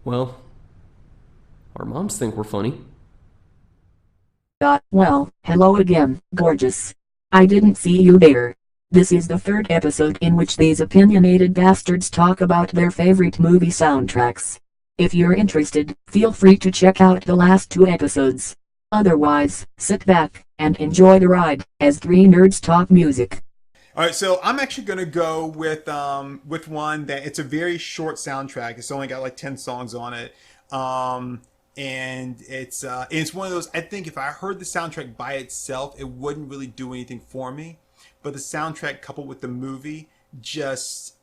Well, our moms think we're funny. Well, hello again, gorgeous. I didn't see you there. This is the third episode in which these opinionated bastards talk about their favorite movie soundtracks. If you're interested, feel free to check out the last two episodes. Otherwise, sit back and enjoy the ride as three nerds talk music. All right, so I'm actually gonna go with one that it's a very short soundtrack. It's only got like 10 songs on it, and it's one of those. I think if I heard the soundtrack by itself, it wouldn't really do anything for me, but the soundtrack coupled with the movie just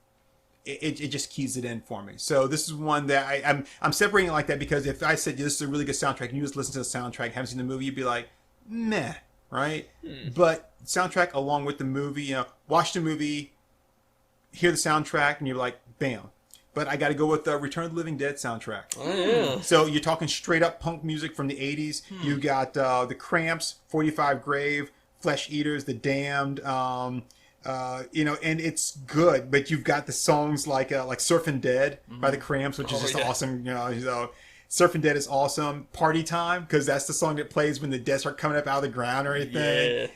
it just keys it in for me. So this is one that I'm separating it like that because if I said this is a really good soundtrack and you just listen to the soundtrack, haven't seen the movie, you'd be like, meh, right? But soundtrack along with the movie, watch the movie, hear the soundtrack, and you're like, bam. But I got to go with the Return of the Living Dead soundtrack. Oh, yeah. So you're talking straight up punk music from the 80s. You got the Cramps, 45 Grave, Flesh Eaters, The Damned, and it's good. But you've got the songs like Surfin' Dead by the Cramps, which is just awesome. Surfing Dead is awesome. Party Time, because that's the song that plays when the dead start coming up out of the ground or anything. Yeah.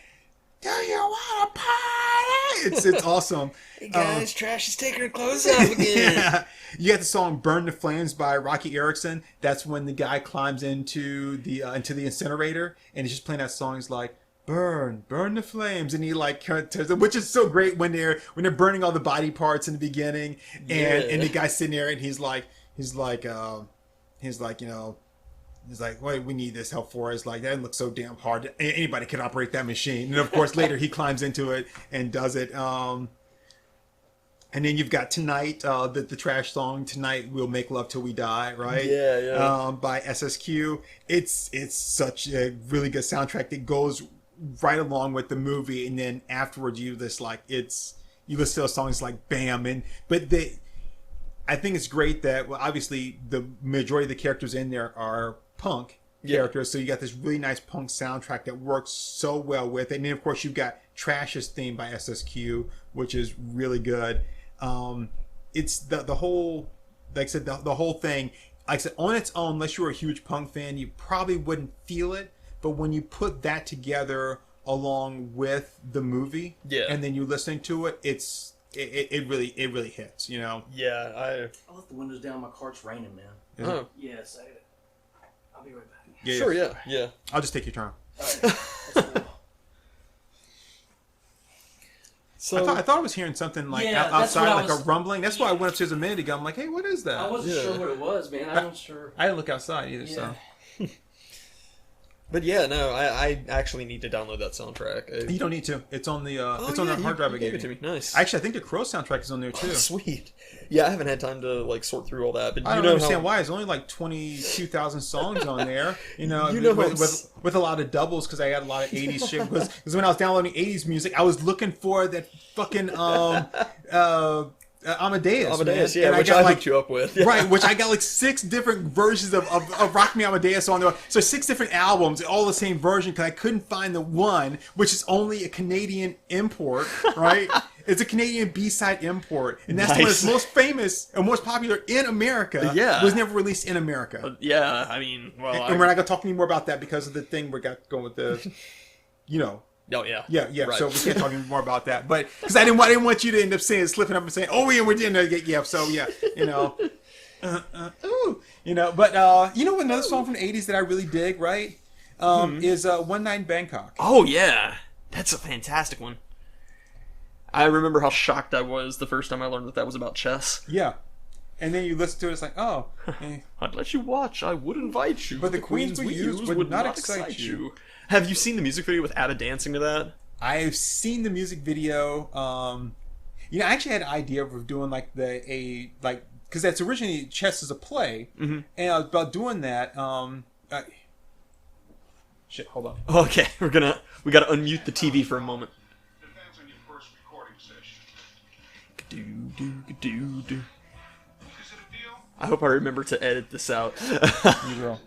Do you want to party? It's awesome. Hey guys, Trash is taking her clothes off again. Yeah. You got the song "Burn the Flames" by Rocky Erickson. That's when the guy climbs into the incinerator and he's just playing that song. He's like, "Burn the flames," and he like which is so great when they're burning all the body parts in the beginning, and the guy's sitting there and he's like, wait, we need this help for us. Like, that looks so damn hard. Anybody can operate that machine. And of course, later he climbs into it and does it. And then you've got Tonight, the Trash song, "Tonight We'll Make Love Till We Die," right? Yeah. By SSQ. It's such a really good soundtrack that goes right along with the movie. And then afterwards, you listen to songs like "Bam," I think it's great that, well, obviously the majority of the characters in there are punk characters, so you got this really nice punk soundtrack that works so well with it. And then of course you've got Trash's theme by SSQ, which is really good. It's the whole, like I said, the whole thing, like I said, on its own, unless you were a huge punk fan, you probably wouldn't feel it. But when you put that together along with the movie, and then you listening to it, it really hits, Yeah, I left the windows down. My cart's raining, man. Oh. Yes, I'll be right back. Sure, yeah. I'll just take your turn. All right. That's cool. So I thought I was hearing something like Yeah, that's outside, what I like a was- rumbling. That's why I went upstairs a minute ago. I'm like, hey, what is that? I wasn't sure what it was, man. I wasn't sure. I didn't look outside either, Yeah. so. But yeah, no, I actually need to download that soundtrack. You don't need to. It's on the it's on the hard drive I gave gave it to you. me. Nice. Actually, I think the Crow soundtrack is on there too. Oh, sweet. Yeah, I haven't had time to like sort through all that, but I you don't know understand how... why. There's only like 22,000 songs on there. You know with a lot of doubles because I got a lot of 80s shit. Because when I was downloading 80s music, I was looking for that fucking Amadeus, man. Yeah, and which I hooked you up with. Yeah. Right, which I got like 6 different versions of Rock Me Amadeus on there. So 6 different albums, all the same version, because I couldn't find the one, which is only a Canadian import, right? It's a Canadian B-side import. And that's the one that's most famous and most popular in America. Yeah. It was never released in America. Yeah, I mean, well... And we're not going to talk any more about that because of the thing we got going with the, Oh, yeah. Yeah. Right. So we can't talk any more about that. But because I didn't want you to end up slipping up and saying, "Oh, yeah, we're doing that." Yeah. So yeah, ooh, But another song from the '80s that I really dig, right? Is "One Night in Bangkok." Oh, yeah. That's a fantastic one. I remember how shocked I was the first time I learned that was about chess. Yeah. And then you listen to it, it's like, oh. I'd let you watch. I would invite you. But the queens we use would not excite you. Have you seen the music video with Ada dancing to that? I've seen the music video. I actually had an idea of doing because that's originally chess as a play, and I was about doing that. Shit, hold on. Okay, we gotta unmute the TV for a moment. Depends on your first recording session. Do. Is it a deal? I hope I remember to edit this out. You girl.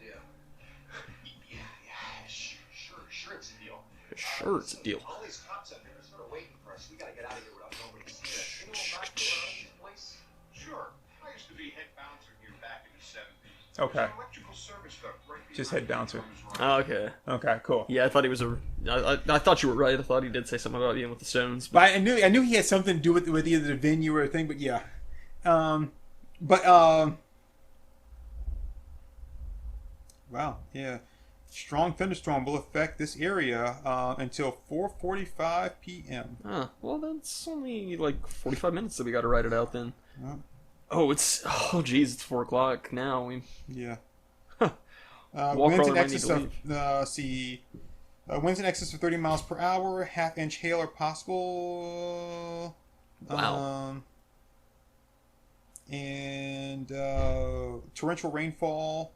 Sure, it's a deal. Sure, it's a deal. All these cops out there are sort of waiting for us. We gotta get out of here without nobody seeing us. You know about the place? Sure. I used to be head bouncer here back in the 70s. Okay. Electrical service duct right Just head down to. Oh, okay. Okay, cool. Yeah, I thought he was I thought you were right. I thought he did say something about being with the Stones. But But I knew he had something to do with either the venue or the thing. But yeah, wow, yeah. Strong thunderstorm will affect this area until 4:45 p.m. Well, that's only like 45 minutes that we got to write it out then. Oh. Geez, it's 4 o'clock now. Yeah. Wall Winds Crawler in might need excess to of winds in excess of 30 miles per hour. Half-inch hail are possible. Wow. And torrential rainfall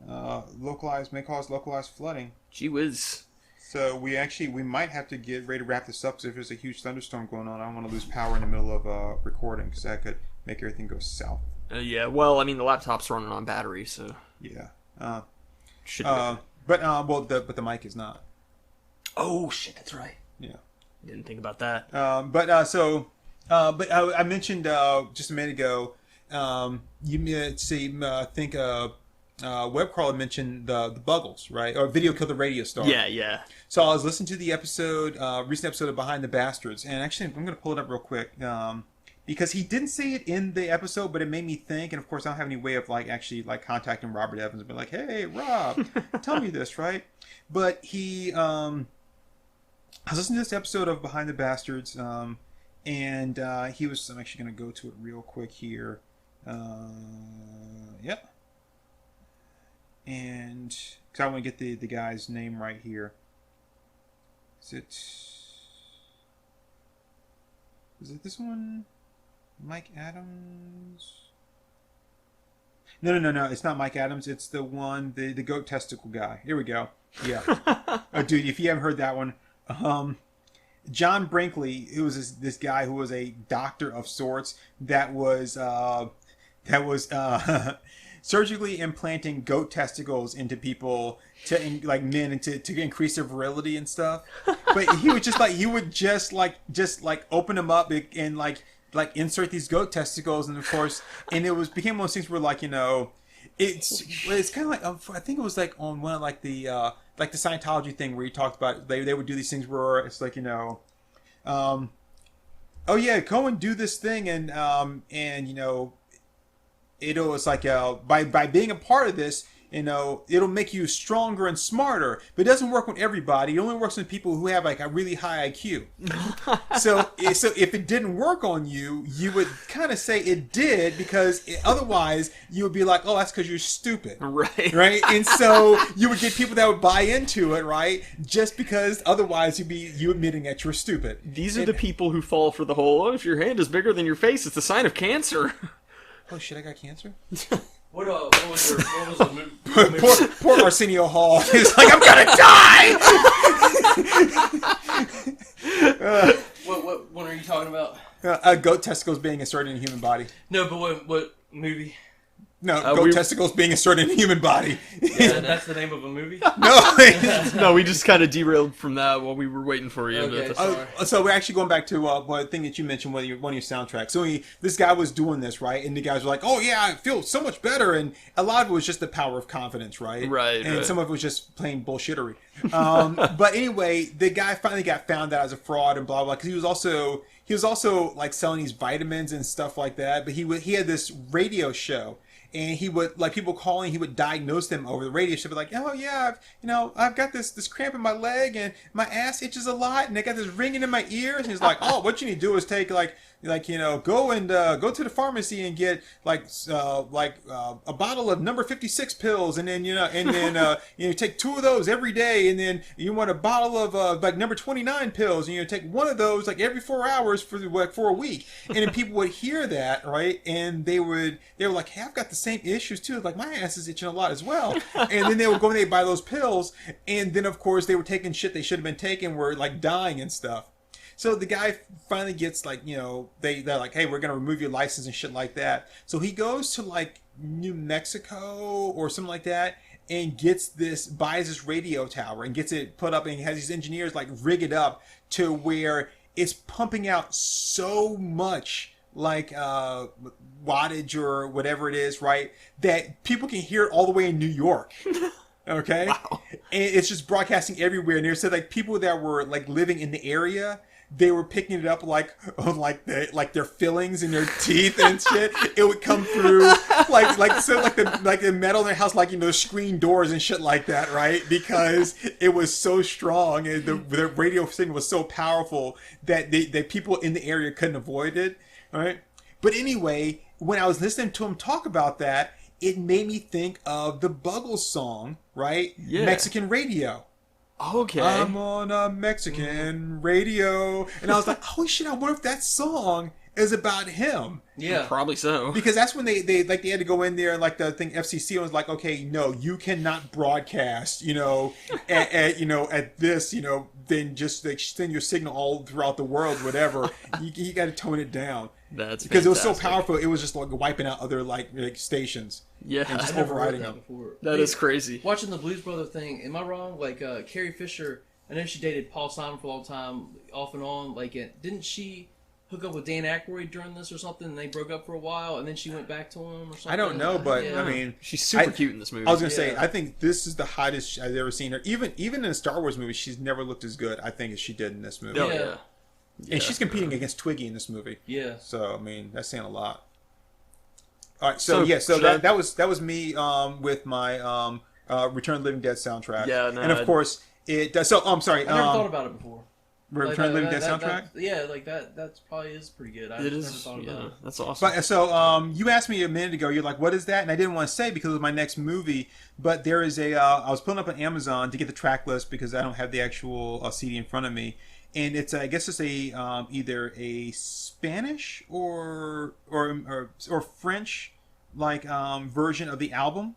may cause localized flooding. Gee whiz. So we might have to get ready to wrap this up because if there's a huge thunderstorm going on, I don't want to lose power in the middle of recording because that could make everything go south. Yeah, well, I mean, the laptop's running on battery, so... Yeah. Should be but the mic is not. Oh, shit, that's right. Yeah. Didn't think about that. I mentioned just a minute ago. Webcrawler mentioned the Buggles, right? Or Video Killed the Radio Star. Yeah. So I was listening to the recent episode of Behind the Bastards, and actually I'm going to pull it up real quick because he didn't say it in the episode, but it made me think. And of course, I don't have any way of actually contacting Robert Evans and be like, "Hey, Rob, tell me this, right?" But I was listening to this episode of Behind the Bastards, and he was. I'm actually going to go to it real quick here. Yep. And because I want to get the guy's name right here. Is it this one? Mike Adams? No. It's not Mike Adams. It's the one, the Goat Testicle guy. Here we go. Yeah. Oh, dude, if you haven't heard that one, John Brinkley, who was this guy who was a doctor of sorts that was surgically implanting goat testicles into people men to increase their virility and stuff. But he would just open them up and insert these goat testicles, and of course, and it became one of those things where it's kind of like I think it was on one of the Scientology thing where he talked about they would do these things where it's oh yeah, go and do this thing and it's by being a part of this, it'll make you stronger and smarter. But it doesn't work on everybody. It only works on people who have a really high IQ. so if it didn't work on you, you would kind of say it did because otherwise you would be like, oh, that's because you're stupid. Right? And so you would get people that would buy into it, right? Just because otherwise you'd be you admitting that you're stupid. These are the people who fall for the whole, if your hand is bigger than your face, it's a sign of cancer. Oh shit! I got cancer. What was the movie? Poor Arsenio Hall. He's like, I'm gonna die. What one are you talking about? Goat testicles being inserted in a human body. No, but what movie? No, goat testicles being inserted in a human body. Yeah, that's the name of a movie? No. No, we just kind of derailed from that while we were waiting for you. Okay, sorry. So we're actually going back to one thing that you mentioned, one of your soundtracks. So this guy was doing this, right? And the guys were like, oh yeah, I feel so much better. And a lot of it was just the power of confidence, right? Right. And some of it was just plain bullshittery. But anyway, the guy finally got found out as a fraud and blah, blah, because he was also selling these vitamins and stuff like that. But he had this radio show. And he would, people calling, he would diagnose them over the radio show. Be like, oh yeah, I've got this cramp in my leg and my ass itches a lot and I got this ringing in my ears. And he's like, oh, what you need to do is take go to the pharmacy and get a bottle of number 56 pills and then take 2 of those every day, and then you want a bottle of number 29 pills and take one of those every 4 hours for a week. And then people would hear that, right, and they were like, hey, I've got the same issues too, my ass is itching a lot as well. And then they would go and they buy those pills, and then of course they were taking shit they should have been taking, were dying and stuff. So the guy finally gets they're like, hey, we're going to remove your license and shit like that. So he goes to New Mexico or something like that and buys this radio tower and gets it put up, and he has these engineers rig it up to where it's pumping out so much wattage or whatever it is, right? That people can hear it all the way in New York. Okay. Wow. And it's just broadcasting everywhere. And they said like people that were like living in the area, they were picking it up like on like their fillings in their teeth and shit. It would come through like the metal in their house, like, you know, screen doors and shit like that, right? Because it was so strong and the radio signal was so powerful that that people in the area couldn't avoid it, right? But anyway, when I was listening to him talk about that, it made me think of the Buggles song, right? Yeah. Mexican Radio. Okay. I'm on a Mexican radio. And I was like, holy shit, I wonder if that song is about him. Yeah. Probably so. Because that's when they had to go in there and like the thing FCC was like, okay, no, you cannot broadcast, you know, at this, you know, then just like send your signal all throughout the world, whatever. you got to tone it down. That's because fantastic. it was so powerful. It was just like wiping out other like stations. Yeah, and just I've never heard overriding that them. before. that is crazy. Watching the Blues Brother thing, am I wrong? Like, Carrie Fisher, I know she dated Paul Simon for a long time, off and on. Like, didn't she hook up with Dan Aykroyd during this or something? And they broke up for a while, and then she went back to him or something? I don't know, but Yeah. I mean, She's super cute in this movie. I was gonna say, Yeah. I think this is the hottest I've ever seen her. Even in a Star Wars movie, she's never looked as good, I think, as she did in this movie. Oh, Yeah. And she's competing against Twiggy in this movie. Yeah. So I mean, that's saying a lot. All right, So, so should I- that was me with my Return of the Living Dead soundtrack. Yeah, no, and of course it does. So I'm sorry. I never thought about it before. Return of the Living Dead soundtrack. Yeah, like that probably is pretty good. I It never is. thought about Yeah, it. that's awesome. But so you asked me a minute ago. You're like, "What is that?" And I didn't want to say because it was my next movie. But there is a. I was pulling up on Amazon to get the track list because I don't have the actual CD in front of me, and it's I guess it's a either a Spanish or French like version of the album.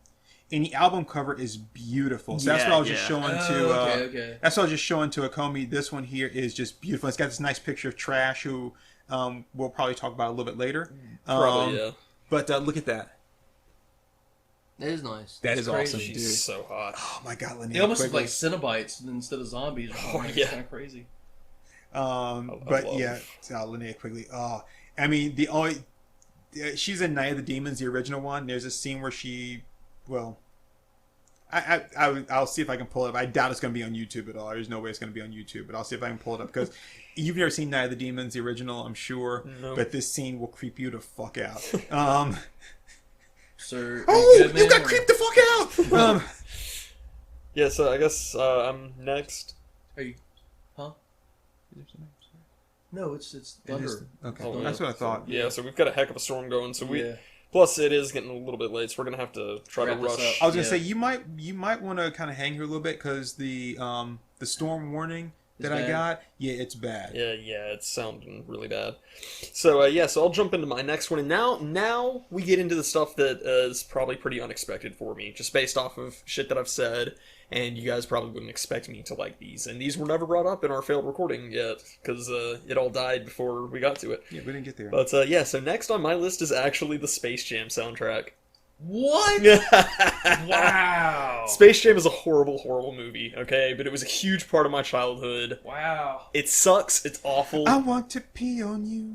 And the album cover is beautiful. So that's what I was just Yeah. showing Oh, to. okay. That's what I was just showing to Acomi. This one here is just beautiful. It's got this nice picture of Trash, who we'll probably talk about a little bit later. Probably, yeah. But look at that. That is nice. That That's is crazy. awesome. She's Dude. so hot. Oh my God, Linnea They almost look Quigley. like Cenobites instead of zombies. Or something. yeah. It's kind of crazy. But love- yeah, Linnea Quigley. Oh, I mean, the only she's in Night of the Demons, the original one. There's a scene where I'll see if I can pull it up. I doubt it's going to be on YouTube at all. There's no way it's going to be on YouTube, but I'll see if I can pull it up because you've never seen Night of the Demons, the original, I'm sure. No. But this scene will creep you the fuck out. Sir, Oh, good, man, you got or- creeped the fuck out! Yeah, so I guess I'm next. Are you? Huh? No, it's thunder. Okay, Oh, that's what I thought. Yeah, so we've got a heck of a storm going. So we Yeah. plus it is getting a little bit late, so we're gonna have to try Wrap to this rush. up. I was gonna Yeah. say you might want to kind of hang here a little bit because the storm warning that I bad? got, yeah, it's bad. Yeah, it's sounding really bad. So so I'll jump into my next one, and now we get into the stuff that is probably pretty unexpected for me, just based off of shit that I've said, and you guys probably wouldn't expect me to like these, and these were never brought up in our failed recording yet, because it all died before we got to it. Yeah, we didn't get there. But so next on my list is actually the Space Jam soundtrack. What? Wow. Space Jam is a horrible, horrible movie, okay? But it was a huge part of my childhood. Wow. It sucks. It's awful. I want to pee on you.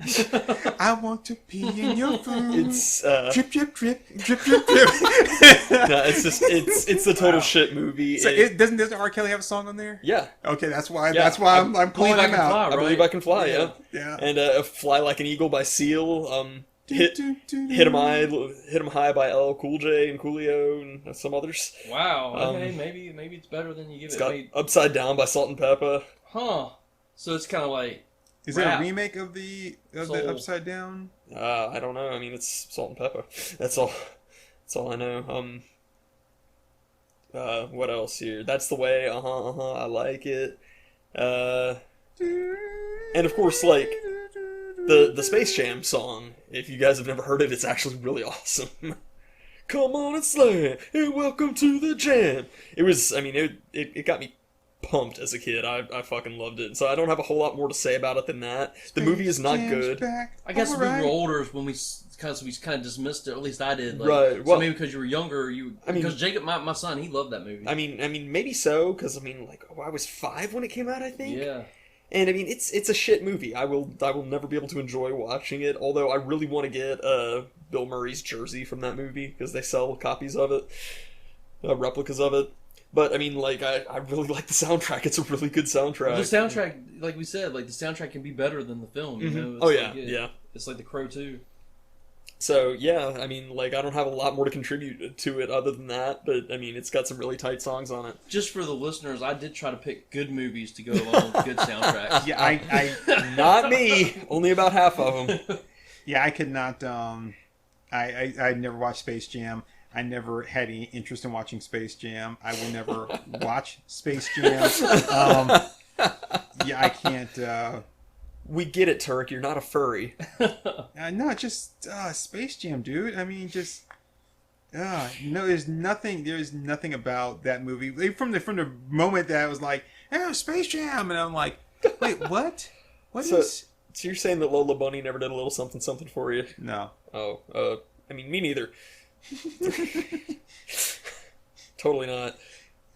I want to pee in your food. It's drip, drip, drip, drip, drip, drip. no, it's just it's a total shit movie. So doesn't R. Kelly have a song on there? Yeah, Okay, that's why. Yeah. That's why I'm Believe calling I him Can out. Fly, I right? believe I can fly. Yeah, Yeah. and Fly Like an Eagle by Seal. Hit 'em high by LL Cool J and Coolio and some others. Wow. Okay, maybe it's better than you give It's it. got Maybe- Upside Down by Salt and Pepper. Huh. So it's kind of like Is that a rap. remake of the Soul. Upside Down? I don't know. I mean, it's Salt and Pepper. That's all. That's all I know. What else here? That's the Way. I like it. And of course, like the Space Jam song. If you guys have never heard it, it's actually really awesome. Come on and slam, and welcome to the jam. It was. I mean, it got me pumped as a kid. I fucking loved it. So I don't have a whole lot more to say about it than that. The movie is not Jam's good. back. I guess All we right. were older when we kind of dismissed it. Or at least I did. Like, Right, So well- maybe because you were younger, I mean- because Jacob, my son, he loved that movie. I mean, maybe so, because I mean, like, I was 5 when it came out, I think. yeah. And I mean, it's a shit movie. I will never be able to enjoy watching it. Although I really want to get Bill Murray's jersey from that movie because they sell copies of it, replicas of it. But I mean, like I really like the soundtrack. It's a really good soundtrack. The soundtrack, like we said, like the soundtrack can be better than the film. You know? It's Oh yeah, like yeah. It's like The Crow too. So yeah, I mean, like I don't have a lot more to contribute to it other than that. But I mean, it's got some really tight songs on it. Just for the listeners, I did try to pick good movies to go along with good soundtracks. Yeah, I Not me. Only about half of them. yeah, I could not. I never watched Space Jam. I never had any interest in watching Space Jam. I will never watch Space Jam. Yeah, I can't. We get it, Turk. You're not a furry. No, just Space Jam, dude. I mean, just no. There's nothing about that movie. Like, from the moment that I was like, "Oh, Space Jam," and I'm like, "Wait, what? What So- is?" So you're saying that Lola Bunny never did a little something something for you? No. Oh, I mean, me neither. Totally not.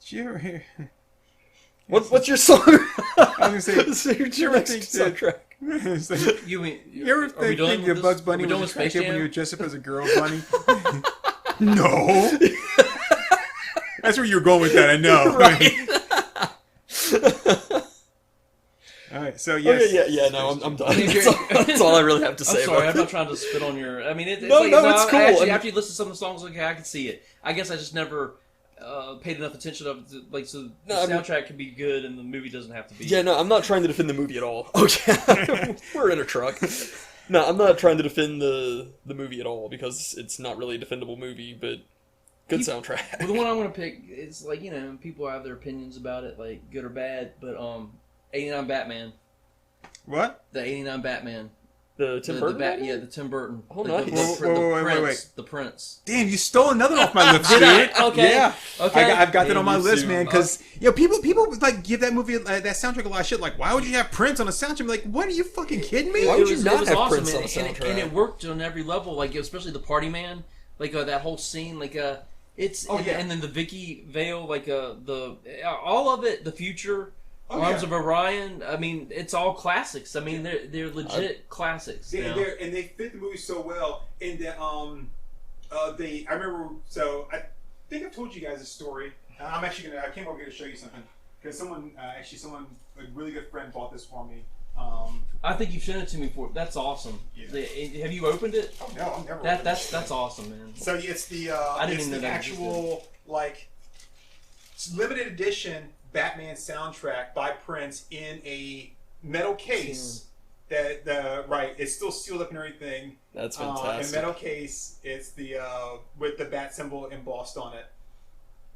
Did you ever hear? What's your song? I was gonna say, What's your next soundtrack? it's like, You mean you ever are we done think with your this? Bugs Are Bunny we done was with Space attractive when Jam? you were dressed up as a girl bunny? No. That's where you were going with that, I know. All right, so yes. Okay, yeah, no, I'm done. mean, That's all I really have to I'm say sorry, about I'm it. not trying to spit on your. I mean, it's No, like, no, it's cool. Actually, I mean- after you listen to some of the songs, okay, I can see it. I guess I just never paid enough attention of like so. The No, I mean- soundtrack can be good, and the movie doesn't have to be. Yeah, no, I'm not trying to defend the movie at all. Okay, we're in a truck. No, I'm not trying to defend the movie at all because it's not really a defendable movie, but good soundtrack. Well, the one I want to pick is like people have their opinions about it, like good or bad. But 89 Batman, What? the 89 Batman, The Tim Burton. movie? yeah, the Tim Burton. Oh, Like, nice. Wait. The Prince. Damn, you stole another off my list, Did dude. I? Okay. Yeah. Okay. I've got that Damn, on my you list, too. man. Because people like give that movie that soundtrack a lot of shit. Like, why would you have Prince on a soundtrack? I'm like, what? Are you fucking kidding me? Why would you not it was have awesome, Prince on a and soundtrack? it worked on every level. Like especially the Party Man, like that whole scene, like it's Oh, yeah. and then the Vicky Vale, like the all of it, the future. Oh, Arms yeah. of Orion. I mean, it's all classics. I mean, they're legit classics. now. And they fit the movie so well. And I remember. So I think I've told you guys a story. I'm actually I came over here to show you something because someone, a really good friend, bought this for me. I think you've sent it to me before. That's awesome. Yeah. Have you opened it? Oh no, I've never. That's awesome, man. So it's the I didn't it's even know the that actual like limited edition Batman soundtrack by Prince in a metal case. It's still sealed up and everything. That's In fantastic. metal case, it's the with the bat symbol embossed on it.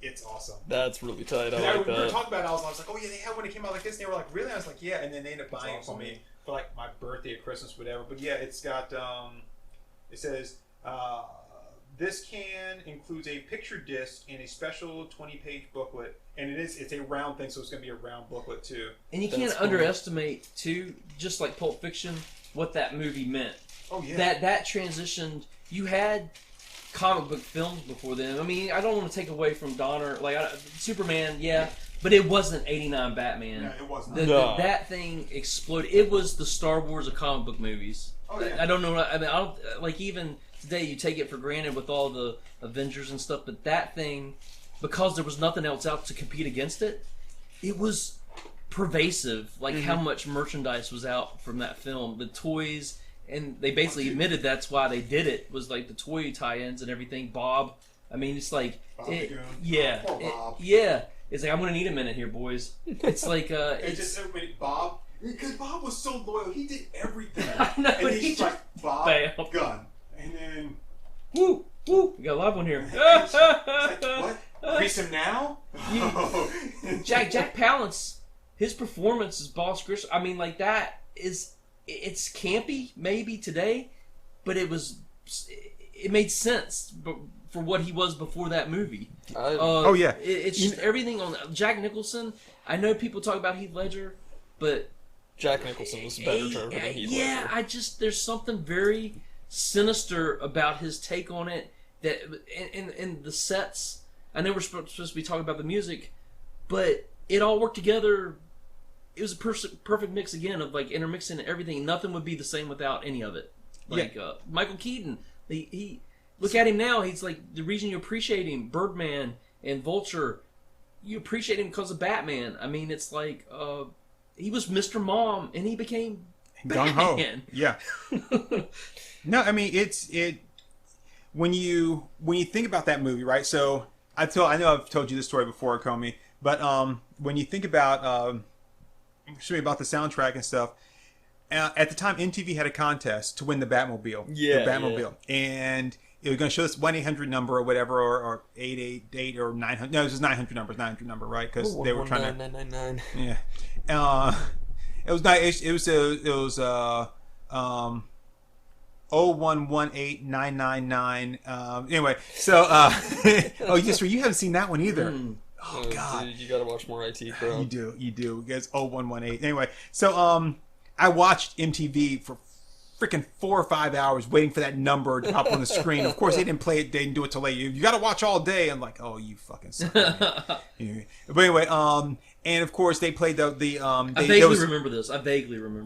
It's awesome. That's really tight. And I like we were that. talking about it. I was like, oh yeah, they had one that came out like this. And they were like, really? I was like, yeah. And then they ended up buying it for awesome. me for like my birthday or Christmas, whatever. But yeah, it's got it says this can includes a picture disc and a special 20-page booklet, and it's a round thing, so it's going to be a round booklet too. And you That's can't cool. underestimate too, just like Pulp Fiction, what that movie meant. Oh yeah. That transitioned. You had comic book films before then. I mean, I don't want to take away from Donner, Superman, yeah, but it wasn't 89 Batman. No, it wasn't. That thing exploded. It was the Star Wars of comic book movies. Oh, yeah. I don't know. I mean, I don't like even today. You take it for granted with all the Avengers and stuff, but that thing, because there was nothing else out to compete against it, it was pervasive. Like how much merchandise was out from that film, the toys, and they basically admitted that's why they did it. Was like the toy tie-ins and everything. Bob, I mean, it's like, Bob the Goon. yeah, Poor Bob. yeah. It's like I'm gonna need a minute here, boys. It's like It's just everybody, Bob, because Bob was so loyal. He did everything. I know, and he he's like, Bob, failed. gun. And then, woo. We got a live one here. it's like, what? Grease him now? Jack Palance, his performance as Boss Chris. I mean, like that is it's campy maybe today, but it made sense for what he was before that movie. Oh, yeah. It's just everything on Jack Nicholson. I know people talk about Heath Ledger, but Jack Nicholson was better than Heath yeah, Ledger. there's something very sinister about his take on it. That in the sets, I know we're supposed to be talking about the music, but it all worked together it was a perfect mix again of like intermixing everything. Nothing would be the same without any of it. Like Michael Keaton, he look at him now. He's like the reason you appreciate him. Birdman and Vulture, you appreciate him because of Batman. I mean, it's like he was Mr. Mom and he became Batman. Yeah. No, I mean when you think about that movie, right? So I know I've told you this story before, Acomi, but when you think about about the soundtrack and stuff, at the time MTV had a contest to win the Batmobile. Yeah, the Batmobile, and it was going to show this 1-800 number or whatever, or 888 or 900. No, it was 900 number, right? Because they were trying to. 999. Yeah. It was nice. It was 0118999. Anyway, so oh, you haven't seen that one either. Oh God, dude, you gotta watch more IT Crowd. You do. It's 0118. Anyway, so I watched MTV for freaking 4 or 5 hours waiting for that number to pop on the screen. Of course, they didn't play it. They didn't do it till late. You got to watch all day. I'm like, oh, you fucking suck. But anyway, and of course they played the I vaguely remember this.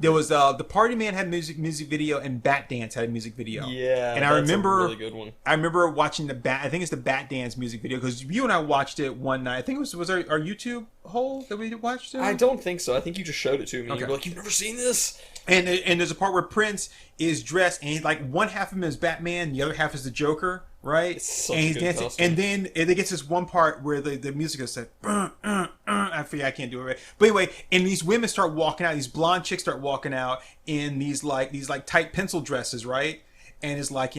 There was the Party Man had music video, and Bat Dance had a music video. Yeah, and I remember a really good one. I remember watching I think it's the Bat Dance music video, because you and I watched it one night. I think it was our YouTube hole that we watched it. I don't think so. I think you just showed it to me. Okay. You were like, you've never seen this? And there's a part where Prince is dressed, and he's like, one half of him is Batman, the other half is the Joker, right? It's such and a he's good dancing, costume. and then it gets this one part where the music is like, I forget, I can't do it right. But anyway, and these women start walking out, these blonde chicks start walking out in these tight pencil dresses, right? And it's like,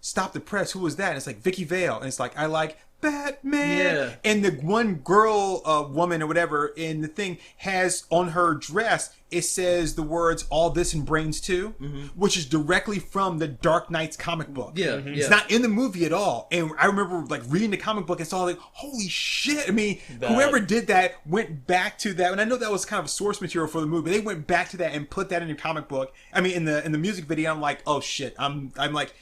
stop the press. Who was that? And it's like Vicky Vale, and it's like, I like Batman. Yeah. And the one girl, woman or whatever in the thing has on her dress, it says the words "all this and brains too," which is directly from the Dark Knight's comic book. Yeah, It's not in the movie at all. And I remember like reading the comic book and saw like, holy shit. I mean, whoever did that went back to that. And I know that was kind of source material for the movie, but they went back to that and put that in your comic book. I mean, in the music video, I'm like, oh shit. I'm like,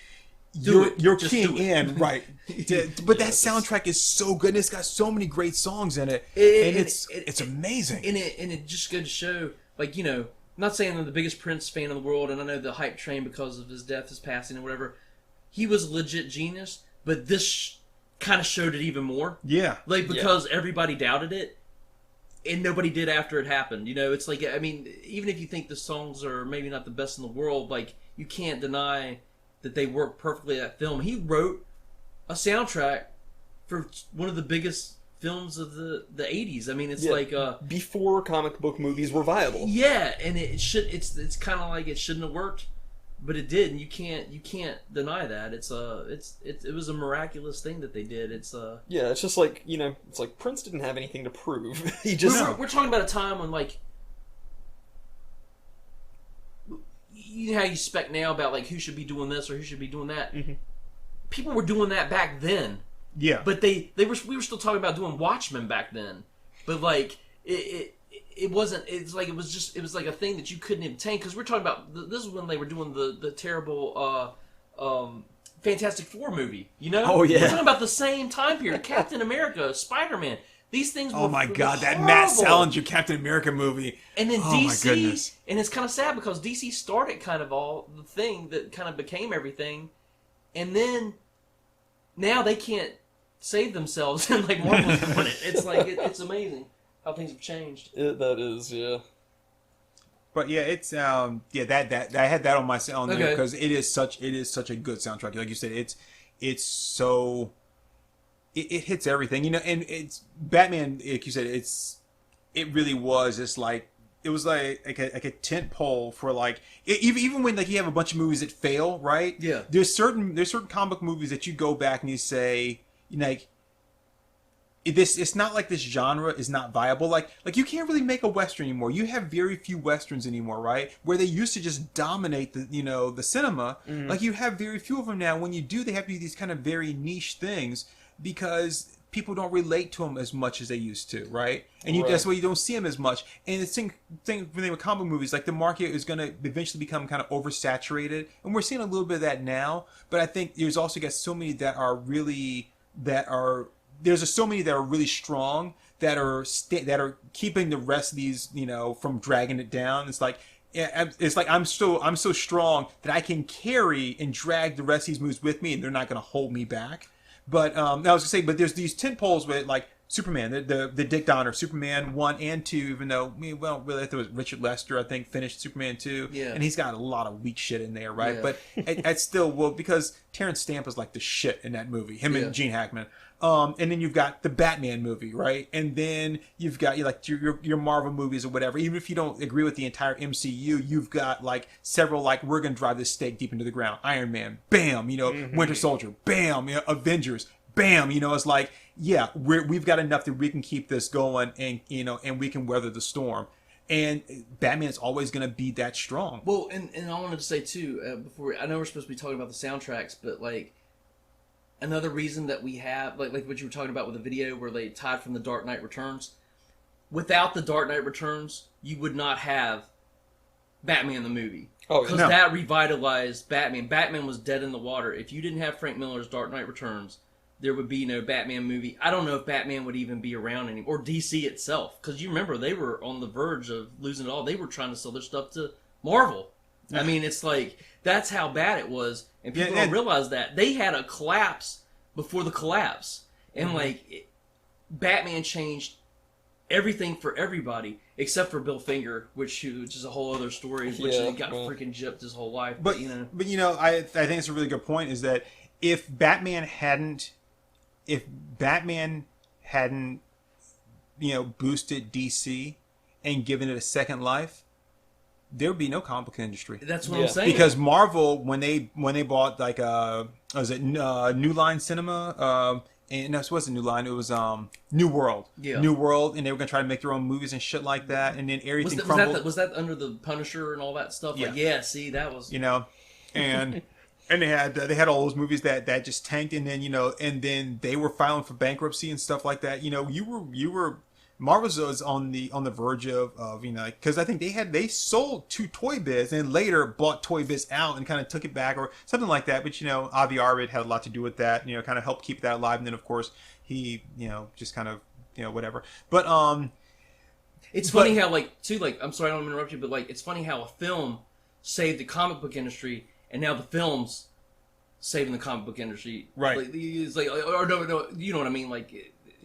you're keying in, right? But that soundtrack is so good. And it's got so many great songs in it, and it's amazing. And it just goes to show, like, I'm not saying I'm the biggest Prince fan in the world, and I know the hype train because of his death, his passing, and whatever. He was a legit genius, but this kind of showed it even more. Yeah, like because everybody doubted it, and nobody did after it happened. It's like, I mean, even if you think the songs are maybe not the best in the world, like you can't deny that they work perfectly at that film. He wrote a soundtrack for one of the biggest films of the 80s. I mean, it's like before comic book movies were viable. Yeah, and it's kind of like it shouldn't have worked, but it did, and you can't deny that. It was a miraculous thing that they did. It's just like, it's like Prince didn't have anything to prove. He just we're talking about a time when, like, you know how you spec now about like who should be doing this or who should be doing that. Mm-hmm. People were doing that back then. Yeah, but we were still talking about doing Watchmen back then. But like it wasn't. It's like it was like a thing that you couldn't obtain, because we're talking about this is when they were doing the terrible Fantastic Four movie. Oh yeah, we're talking about the same time period. Captain America, Spider-Man. These things were oh my god, horrible. that Matt Salinger Captain America movie. And then oh DC, my goodness. And it's kind of sad because DC started kind of all the thing that kind of became everything, and then now they can't save themselves, and like Marvel's doing it. It's like it's amazing how things have changed. That is, yeah. But yeah, it's that I had that on my there Okay. because it is such a good soundtrack. Like you said, it's so. It hits everything, and it's Batman. Like you said, it really was. It's like it was like a tent pole for like even when like you have a bunch of movies that fail, right? Yeah. There's certain comic movies that you go back and you say, like, it's not like this genre is not viable. Like you can't really make a Western anymore. You have very few Westerns anymore, right? Where they used to just dominate the cinema. Mm-hmm. Like you have very few of them now. When you do, they have to do these kind of very niche things, because people don't relate to them as much as they used to, right? And that's why you don't see them as much. And the thing when they were comic movies, like the market is going to eventually become kind of oversaturated, and we're seeing a little bit of that now. But I think there's also got so many that are really so many that are really strong that are keeping the rest of these, from dragging it down. It's like I'm so strong that I can carry and drag the rest of these movies with me, and they're not going to hold me back. But I was gonna say, but there's these tent poles with like Superman, the Dick Donner, Superman 1 and 2, even though, well, really, it was Richard Lester, I think, finished Superman 2. Yeah. And he's got a lot of weak shit in there, right? Yeah. But it's still, well, because Terrence Stamp is like the shit in that movie, him Yeah. and Gene Hackman. And then you've got the Batman movie, right? And then you've got your Marvel movies or whatever. Even if you don't agree with the entire MCU, you've got like several, like, we're going to drive this stake deep into the ground. Iron Man, bam, Winter Soldier, bam, Avengers, bam, it's like, yeah, we've got enough that we can keep this going, and and we can weather the storm. And Batman's always going to be that strong. Well, and I wanted to say too, I know we're supposed to be talking about the soundtracks, but like another reason that we have, like what you were talking about with the video where they tied from the Dark Knight Returns. Without the Dark Knight Returns, you would not have Batman the movie. Oh, because no. that revitalized Batman. Batman was dead in the water. If you didn't have Frank Miller's Dark Knight Returns, there would be no Batman movie. I don't know if Batman would even be around anymore, or DC itself, because you remember they were on the verge of losing it all. They were trying to sell their stuff to Marvel. I mean, it's like that's how bad it was, and people don't realize that they had a collapse before the collapse, and Batman changed everything for everybody except for Bill Finger, which is a whole other story, which he got freaking gypped his whole life. But I think it's a really good point. Is that if Batman hadn't boosted DC and given it a second life, there would be no comic book industry. That's what I'm saying. Because Marvel, when they bought New Line Cinema, and no, it wasn't New Line, it was New World. Yeah. New World, and they were gonna try to make their own movies and shit like that, and then everything crumbled. Was that under the Punisher and all that stuff? Yeah. See, that was and and they had all those movies that just tanked, and then and then they were filing for bankruptcy and stuff like that. You were Marvel was on the verge of because I think they sold to Toy Biz and later bought Toy Biz out and kind of took it back or something like that. But Avi Arad had a lot to do with that. Kind of helped keep that alive. And then of course he just kind of whatever. But it's funny how I'm sorry I don't interrupt you, but it's funny how a film saved the comic book industry and now the film's saving the comic book industry. Right. It's or no, you know what I mean?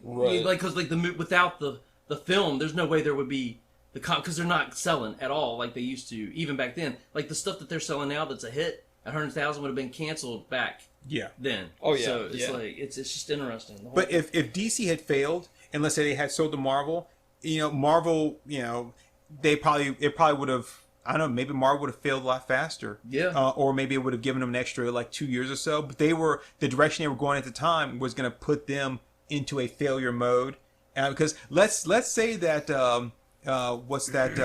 Right. Because without the film, there's no way there would be the because they're not selling at all like they used to even back then. Like the stuff that they're selling now that's a hit, 100,000 would have been canceled back then. Oh yeah. So it's it's just interesting. But if DC had failed, and let's say they had sold to Marvel, Marvel, it probably would have. I don't know. Maybe Marvel would have failed a lot faster. Yeah. Or maybe it would have given them an extra 2 years or so. But the direction they were going at the time was going to put them into a failure mode. Because let's say that what's that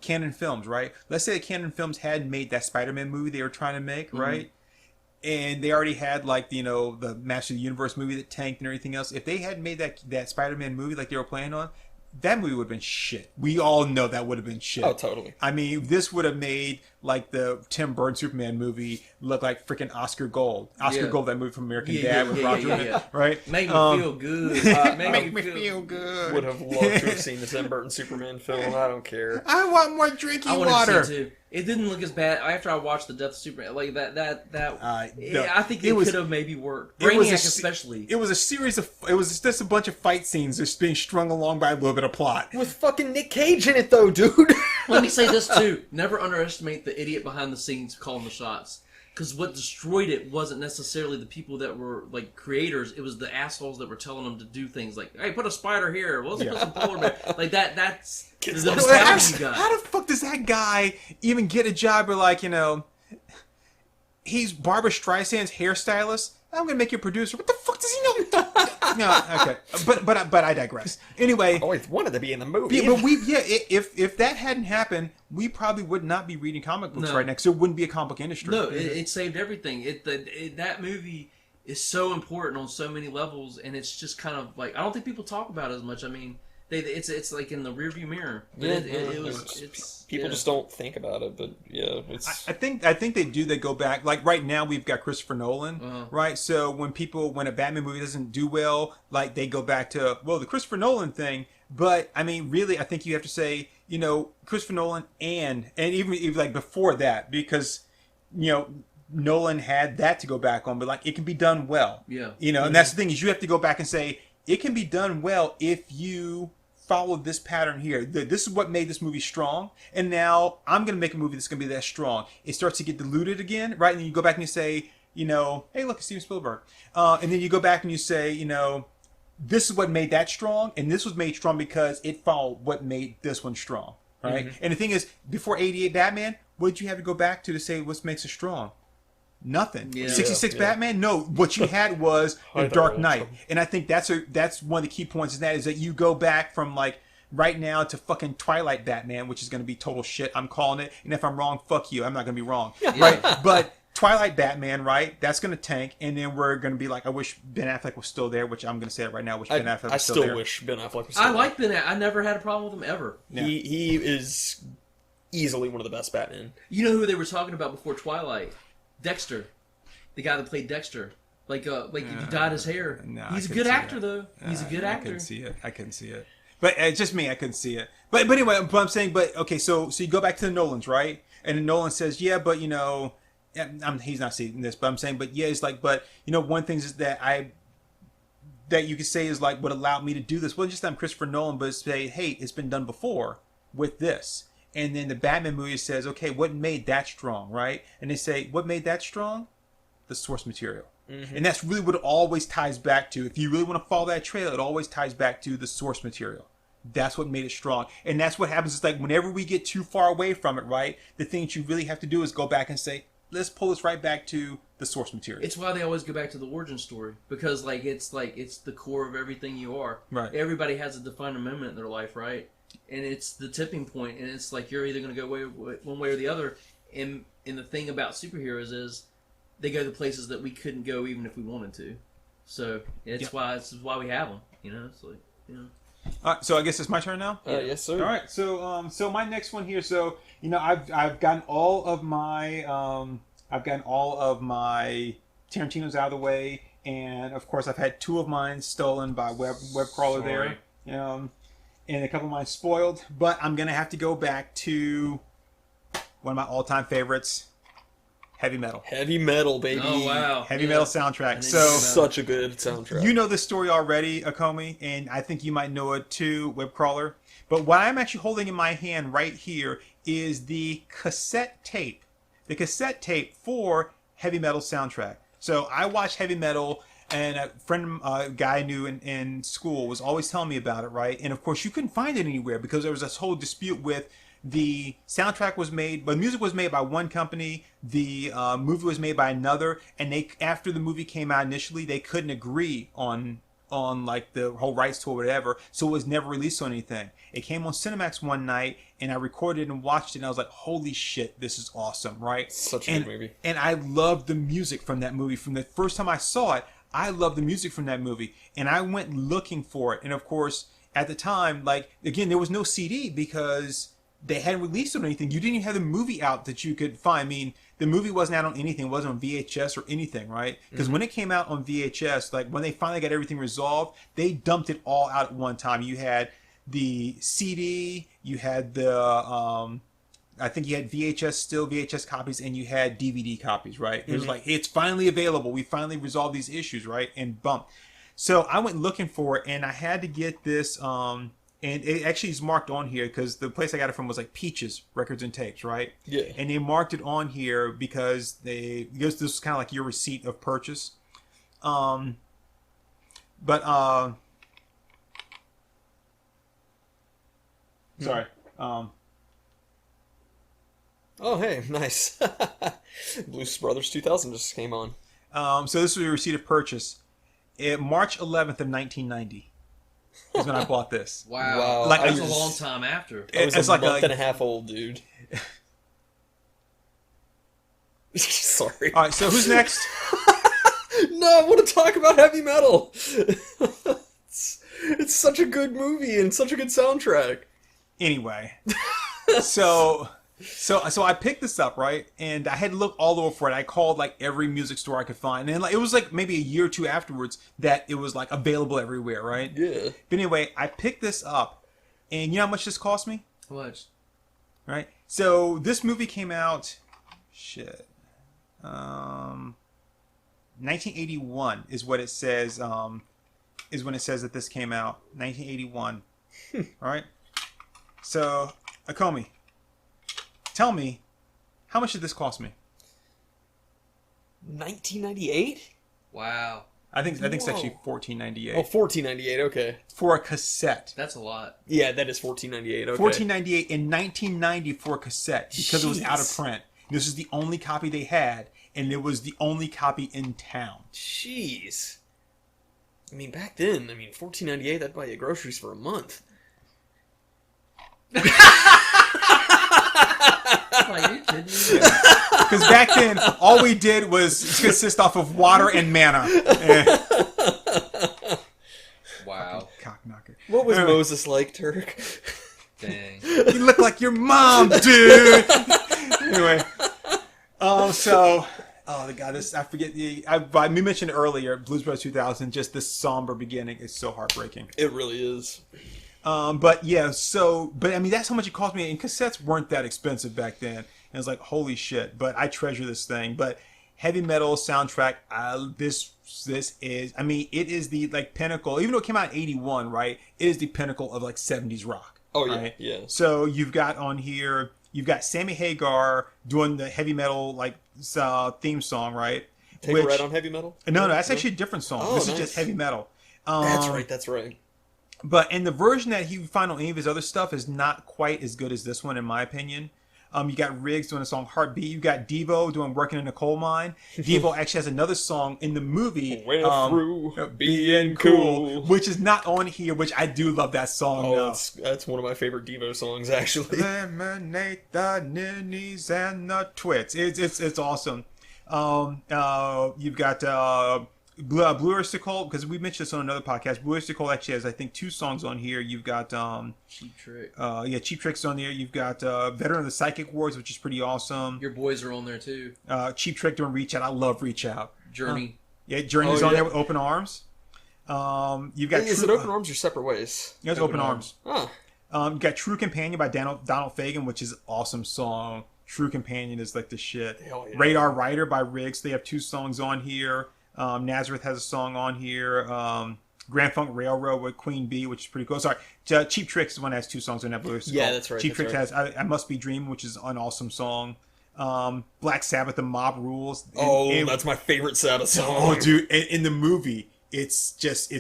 Canon Films, right? Let's say that Canon Films had made that Spider-Man movie they were trying to make, right? And they already had the Master of the Universe movie that tanked and everything else. If they had made that Spider-Man movie like they were planning on, that movie would have been shit. We all know that would have been shit. Oh, totally. I mean, this would have made the Tim Burton Superman movie look like freaking Oscar Gold. Gold, that movie from American Dad with Roger, right? Make me feel good. Make me feel good. Would have loved to have seen the Tim Burton Superman film. I don't care. I want more drinking water. To see it too. It didn't look as bad after I watched the Death of Superman. I think it could have maybe worked. Brainiac especially. It was just a bunch of fight scenes just being strung along by a little bit of plot. With fucking Nick Cage in it though, dude. Let me say this too. Never underestimate the idiot behind the scenes calling the shots. Because what destroyed it wasn't necessarily the people that were creators. It was the assholes that were telling them to do things like, "Hey, put a spider here. Let's put some polar bear." That's the nostalgia you got. How the fuck does that guy even get a job? Where he's Barbara Streisand's hairstylist. I'm gonna make you a producer. What the fuck does he know? No, okay, but I digress. Anyway, I always wanted to be in the movie. Yeah, but if that hadn't happened, we probably would not be reading comic books right now. Because there wouldn't be a comic book industry. No, it saved everything. That movie is so important on so many levels, and it's just kind of I don't think people talk about it as much. I mean, It's like in the rearview mirror. But Yeah, it's people just don't think about it, but yeah, it's. I think they do. They go back. Like right now, we've got Christopher Nolan, right? So when a Batman movie doesn't do well, like they go back to the Christopher Nolan thing. But I mean, really, I think you have to say, Christopher Nolan and even like before that, because Nolan had that to go back on, but like it can be done well. Yeah. And that's the thing is you have to go back and say it can be done well if you follow this pattern here. This is what made this movie strong, and now I'm going to make a movie that's going to be that strong. It starts to get diluted again, right? And then you go back and you say, hey, look, it's Steven Spielberg. And then you go back and you say, this is what made that strong, and this was made strong because it followed what made this one strong, right? Mm-hmm. And the thing is, before 88 Batman, what did you have to go back to say what makes it strong? Nothing. Yeah. 66 Batman? No. What you had was The Dark Knight. And I think that's one of the key points is that you go back from like right now to fucking Twilight Batman, which is going to be total shit. I'm calling it. And if I'm wrong, fuck you. I'm not going to be wrong. Right? But Twilight Batman, right? That's going to tank. And then we're going to be like, I wish Ben Affleck was still there, which I'm going to say it right now. I wish Ben Affleck was still there. I still wish Ben Affleck was still there. I like Ben Affleck. I never had a problem with him ever. Yeah. He is easily one of the best Batman. You know who they were talking about before Twilight? Dexter. The guy that played Dexter. Like if you dyed his hair. No, he's a good actor, though. He's a good actor. I couldn't see it. But it's just me. I couldn't see it. But anyway, but I'm saying, okay, so you go back to the Nolans, right? And then Nolan says, yeah, but, he's not seeing this, but I'm saying, but yeah, it's like, but, one thing is that you could say is like what allowed me to do this. Well, just that I'm Christopher Nolan, but say, hey, it's been done before with this. And then the Batman movie says, okay, what made that strong, right? And they say, what made that strong? The source material. Mm-hmm. And that's really what it always ties back to. If you really want to follow that trail, it always ties back to the source material. That's what made it strong. And that's what happens. It's like whenever we get too far away from it, right? The thing that you really have to do is go back and say, let's pull this right back to the source material. It's why they always go back to the origin story. Because it's the core of everything you are. Right. Everybody has a defining moment in their life, right? And it's the tipping point. And it's like you're either going to go one way or the other. And the thing about superheroes is they go to places that we couldn't go even if we wanted to. So it's why we have them. It's like All right, so I guess it's my turn now. Yes, sir. All right, so my next one here. So I've gotten all of my Tarantinos out of the way, and of course I've had 2 of mine stolen by web crawler there. And a couple of mine spoiled. But I'm gonna have to go back to one of my all-time favorites. Heavy metal. Heavy metal, baby. Oh, wow. Heavy metal soundtrack. So such a good soundtrack. You know this story already, Acomi, and I think you might know it too, Webcrawler. But what I'm actually holding in my hand right here is the cassette tape. The cassette tape for heavy metal soundtrack. So I watched heavy metal, and a guy I knew in school was always telling me about it, right? And of course, you couldn't find it anywhere because there was this whole dispute with the soundtrack was made, but music was made by one company, the movie was made by another, and after the movie came out initially, they couldn't agree on like the whole rights to it or whatever, so it was never released on anything. It came on Cinemax one night, and I recorded it and watched it, and I was like, holy shit, this is awesome, right? Such a good movie. And I loved the music from that movie. From the first time I saw it, I loved the music from that movie, and I went looking for it, and of course, at the time, like, again, there was no CD because they hadn't released it or anything. You didn't even have the movie out that you could find. I mean, the movie wasn't out on anything. It wasn't on VHS or anything, right? Because when it came out on VHS, like when they finally got everything resolved, they dumped it all out at one time. You had the CD, you had the, I think you had VHS copies, and you had DVD copies, right? It was like, hey, it's finally available. We finally resolved these issues, right? And bump. So I went looking for it, and I had to get this, and it actually is marked on here because the place I got it from was like Peaches Records and Tapes, right? Yeah. And they marked it on here because this was kind of like your receipt of purchase. Sorry. Oh, hey, nice. Blues Brothers 2000 just came on. So this was a receipt of purchase. March 11th of 1990. Is when I bought this. Wow. Like, that's a long time after. I was a month and a half old, dude. Sorry. All right, so who's next? No, I want to talk about heavy metal. It's such a good movie and such a good soundtrack. Anyway, so I picked this up, right? And I had to look all over for it. I called like every music store I could find, and like, it was like maybe a year or two afterwards that it was like available everywhere, right? Yeah. But anyway, I picked this up, and you know how much this cost me? How much? Right. So this movie came out, 1981 is what it says. Is when it says that this came out, 1981. All right. So, Acomi, tell me, how much did this cost me? 1998? Wow. I think it's Whoa. actually $14.98 Oh, $14.98, okay. for a cassette. That's a lot. Yeah, that is $14.98, okay. $14.98 in 1990 for a cassette because it was out of Jeez. print. This is the only copy they had, and it was the only copy in town. Jeez. I mean, back then, $14.98, that'd buy you groceries for a month. Like, are you kidding me? Because back then, all we did was consist off of water and manna. Wow. Cock knocker. What was Moses like, Turk? Dang. You look like your mom, dude. Anyway, oh the god, this I forget we mentioned earlier, Blues Brothers 2000. Just this somber beginning is so heartbreaking. It really is. But yeah, but I mean that's how much it cost me, and cassettes weren't that expensive back then. And it's like holy shit. But I treasure this thing. But heavy metal soundtrack, this is, I mean, it is the like pinnacle. Even though it came out in '81, right? It is the pinnacle of like '70s rock. Oh yeah, right? yeah. So you've got on here, you've got Sammy Hagar doing the heavy metal like theme song, right? Take a Ride on Heavy Metal? No, that's actually a different song. Oh, this nice. is just heavy metal. That's right. But in the version that he would find on any of his other stuff is not quite as good as this one, in my opinion. You got Riggs doing the song Heartbeat. You got Devo doing Working in a Coal Mine. Devo actually has another song in the movie, Through Being Cool, which is not on here, which I do love that song. Oh, that's one of my favorite Devo songs, actually. Lemonade the ninnies and the twits. It's awesome. You've got Blue Oyster Cult, because we mentioned this on another podcast. Blue Oyster Cult actually has, I think, 2 songs on here. You've got Cheap Trick. Cheap Trick's on there. You've got Veteran of the Psychic Wars, which is pretty awesome. Your boys are on there too. Cheap Trick doing Reach Out. I love Reach Out. Journey. Journey's on there with Open Arms. You've got Is it Open Arms or Separate Ways? Yeah, it's Open Arms. Huh. You got True Companion by Donald Fagen, which is an awesome song. True Companion is like the shit. Hell yeah. Radar Rider by Riggs. They have 2 songs on here. Nazareth has a song on here. Grand Funk Railroad with Queen Bee, which is pretty cool. Sorry, Cheap Trick's the one that has 2 songs on that. Yeah, that's right. Cheap Trick has I Must Be Dreaming, which is an awesome song. Black Sabbath, The Mob Rules. That's my favorite Sabbath song. Oh, dude! In the movie, it's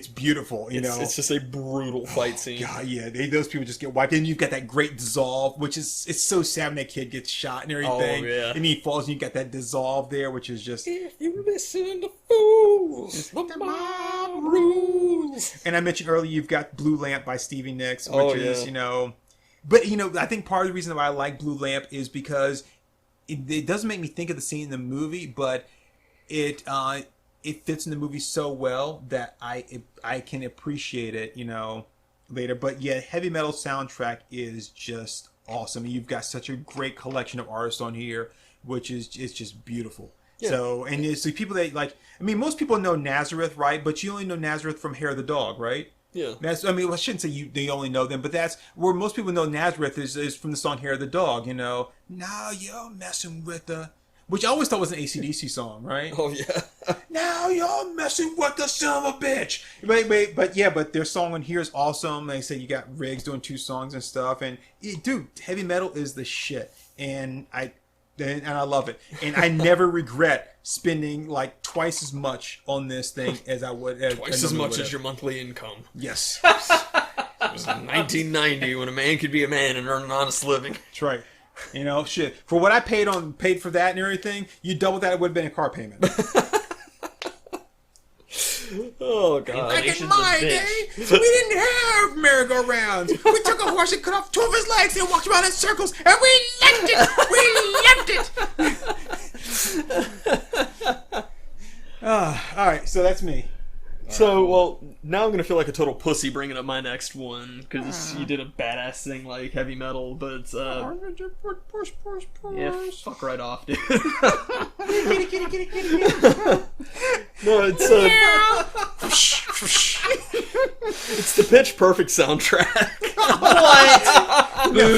beautiful. You know, it's just a brutal fight scene. God, yeah, those people just get wiped. And you've got that great dissolve, which is it's so sad when that kid gets shot and everything. Oh, yeah. And he falls, and you got that dissolve there, which is just. If you listen to fools, the mob rules. And I mentioned earlier, you've got Blue Lamp by Stevie Nicks, which is But I think part of the reason why I like Blue Lamp is because it doesn't make me think of the scene in the movie, but it fits in the movie so well that I can appreciate it, later. But yeah, heavy metal soundtrack is just awesome. You've got such a great collection of artists on here, which is it's just beautiful. Yeah. So, and it's the people that most people know Nazareth, right? But you only know Nazareth from Hair of the Dog, right? Yeah. I shouldn't say they only know them, but that's where most people know Nazareth is from the song Hair of the Dog, Now you're messing with the... Which I always thought was an AC/DC song, right? Oh, yeah. Now you're messing with the son of a bitch. But their song on here is awesome. Like I said, you got Riggs doing 2 songs and stuff. And, dude, heavy metal is the shit. And I love it. And I never regret spending like twice as much on this thing as I would. Twice as much as your monthly income. Yes. It was 1990 when a man could be a man and earn an honest living. That's right. Shit. For what I paid for that and everything, you double that, it would have been a car payment. Oh, God. Back in my day, we didn't have merry-go-rounds. We took a horse and cut off 2 of his legs and walked around in circles, and we loved it. We loved it. All right, so that's me. So, well, now I'm gonna feel like a total pussy bringing up my next one because you did a badass thing like heavy metal, but yeah, fuck right off, dude. No, it's it's the Pitch Perfect soundtrack. No,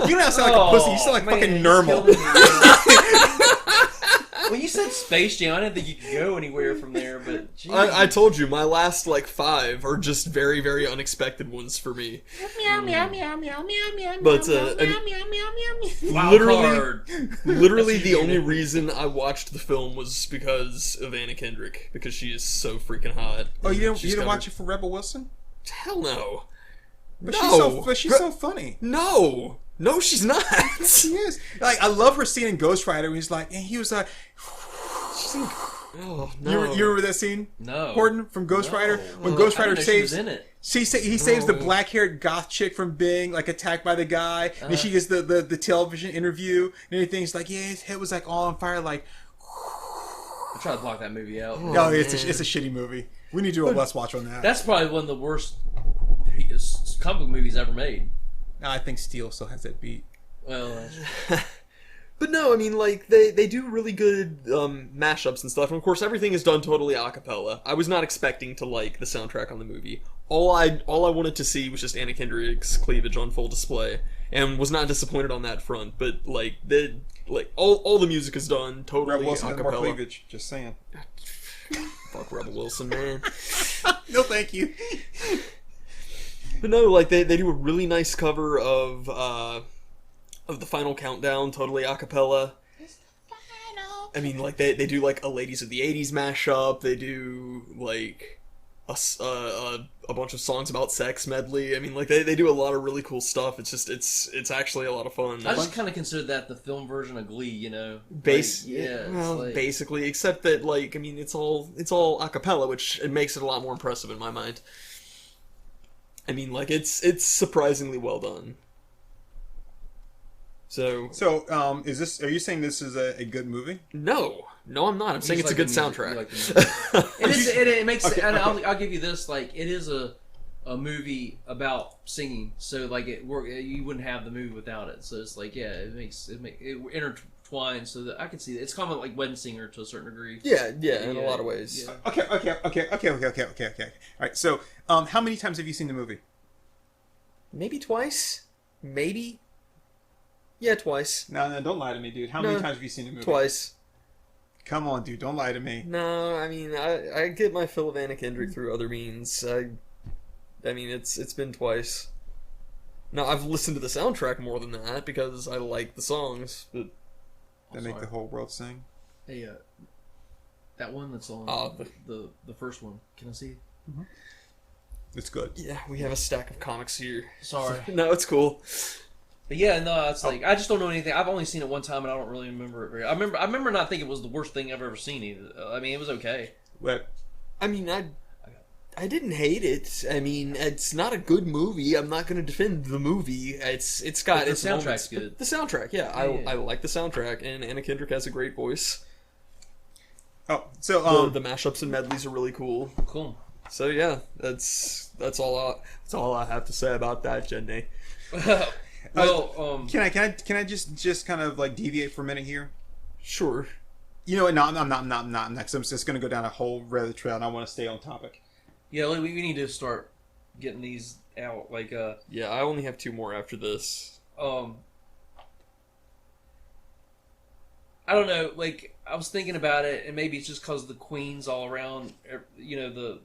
you don't sound like a pussy. You sound like fucking normal. When you said Space Jam, I didn't think you could go anywhere from there, but I told you, my last, like, 5 are just very, very unexpected ones for me. Meow meow meow meow meow meow But, meow meow meow meow meow. Wild card. Literally the only reason I watched the film was because of Anna Kendrick, because she is so freaking hot. Oh, you She's didn't got watch it for Rebel Wilson? Hell no. But No. she's so funny. No. No, she's not. She is. Like, I love her scene in Ghost Rider when he's like, and he was like, Oh, you no. remember that scene? No. Horton from Ghost No. Rider? When Oh, Ghost I Rider didn't know she was saves in it. he saves the No. black-haired goth chick from being like attacked by the guy, and then she gets the television interview and everything. He's like, yeah, his head was like all on fire, like, I tried to block that movie out. oh, it's a shitty movie. We need to do a Let's Watch on that. That's probably one of the worst comic book movies ever made. I think Steel still has that beat. Well, But no, I mean, like, they do really good mashups and stuff, and of course everything is done totally a cappella. I was not expecting to like the soundtrack on the movie. All I wanted to see was just Anna Kendrick's cleavage on full display, and was not disappointed on that front. But like all the music is done totally Rebel a Wilson has more cappella. cleavage. Just saying. Fuck Rebel Wilson, man. No, thank you. But no, like they do a really nice cover of the Final Countdown, totally a cappella. I mean, like they do like a Ladies of the '80s mashup. They do like a bunch of songs about sex medley. I mean, like they do a lot of really cool stuff. It's just it's actually a lot of fun. I just kind of consider that the film version of Glee, you know? Base, Like, yeah, it's well, like, basically, except that like I mean, it's all a cappella, which it makes it a lot more impressive in my mind. I mean, like it's surprisingly well done. So Are you saying this is a good movie? no, I'm not. I'm saying it's a good soundtrack. It makes. Okay, and okay. I'll give you this. Like, it is a movie about singing, so like you wouldn't have the movie without it. So it's like, yeah, it intertwines. So that I can see that it's kind of like Wedding Singer to a certain degree. Yeah, in a lot of ways. Yeah. Okay. All right. So, how many times have you seen the movie? Maybe twice. Maybe. Yeah, twice. No, don't lie to me, dude. How many times have you seen the movie? Twice. Come on, dude. Don't lie to me. No, I mean, I get my fill of Anna Kendrick through other means. I mean, it's been twice. Now, I've listened to the soundtrack more than that because I like the songs, but... That make the whole world sing. Hey, that one that's on the first one. Can I see it? It's good. Yeah, we have a stack of comics here. Sorry. No, it's cool. But yeah, no, it's like I just don't know anything. I've only seen it one time, and I don't really remember it very. I remember not thinking it was the worst thing I've ever seen either. I mean, it was okay. What? I mean, I didn't hate it. I mean, it's not a good movie. I'm not going to defend the movie. It's got the its soundtrack's moments. good. The soundtrack, yeah. Yeah. I like the soundtrack, and Anna Kendrick has a great voice. Oh, so The mashups and medleys are really cool. Cool. So yeah, that's all I have to say about that, Jenny. Well, can I just kind of like deviate for a minute here? Sure. You know what? No, I'm not next. I'm just going to go down a whole rabbit trail, and I want to stay on topic. yeah, we need to start getting these out. Like, Yeah, I only have 2 more after this. I don't know. Like, I was thinking about it, and maybe it's just because the Queen's all around. You know, the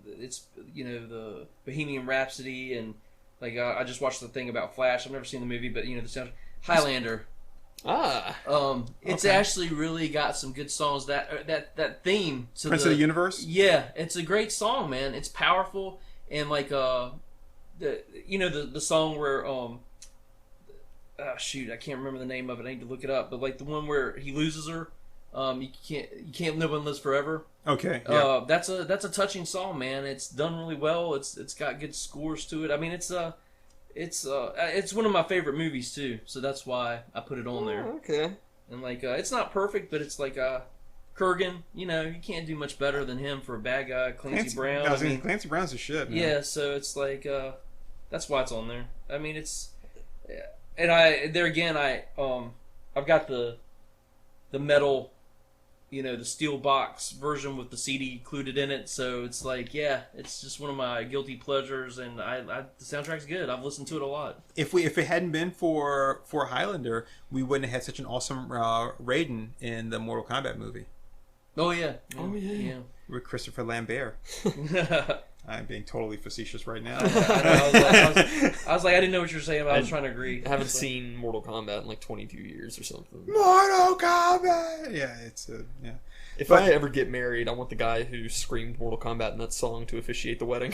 Bohemian Rhapsody, and like I just watched the thing about Flash. I've never seen the movie, but you know the sound. Highlander. It's Okay. actually really got some good songs. That theme to Prince of the Universe? Yeah, it's a great song, man. It's powerful, and like the song where shoot, I can't remember the name of it. I need to look it up. But like the one where he loses her, you can't no one lives forever. Okay. Yeah. That's a touching song, man. It's done really well. It's got good scores to it. I mean, it's one of my favorite movies too. So that's why I put it on there. Okay. And like it's not perfect, but it's like Kurgan, you know, you can't do much better than him for a bad guy. Clancy Brown. I mean, Clancy Brown's a shit, man. Yeah, so it's like that's why it's on there. I mean, it's and I've got the metal, you know, the steel box version with the CD included in it. So it's like, yeah, it's just one of my guilty pleasures, and the soundtrack's good. I've listened to it a lot. If it hadn't been for Highlander, we wouldn't have had such an awesome Raiden in the Mortal Kombat movie. Oh yeah. Yeah. With Christopher Lambert. I'm being totally facetious right now. I was like, I didn't know what you were saying, but I was trying to agree. I haven't seen Mortal Kombat in like 22 years or something. Mortal Kombat! Yeah, it's yeah. If I ever get married, I want the guy who screamed Mortal Kombat in that song to officiate the wedding.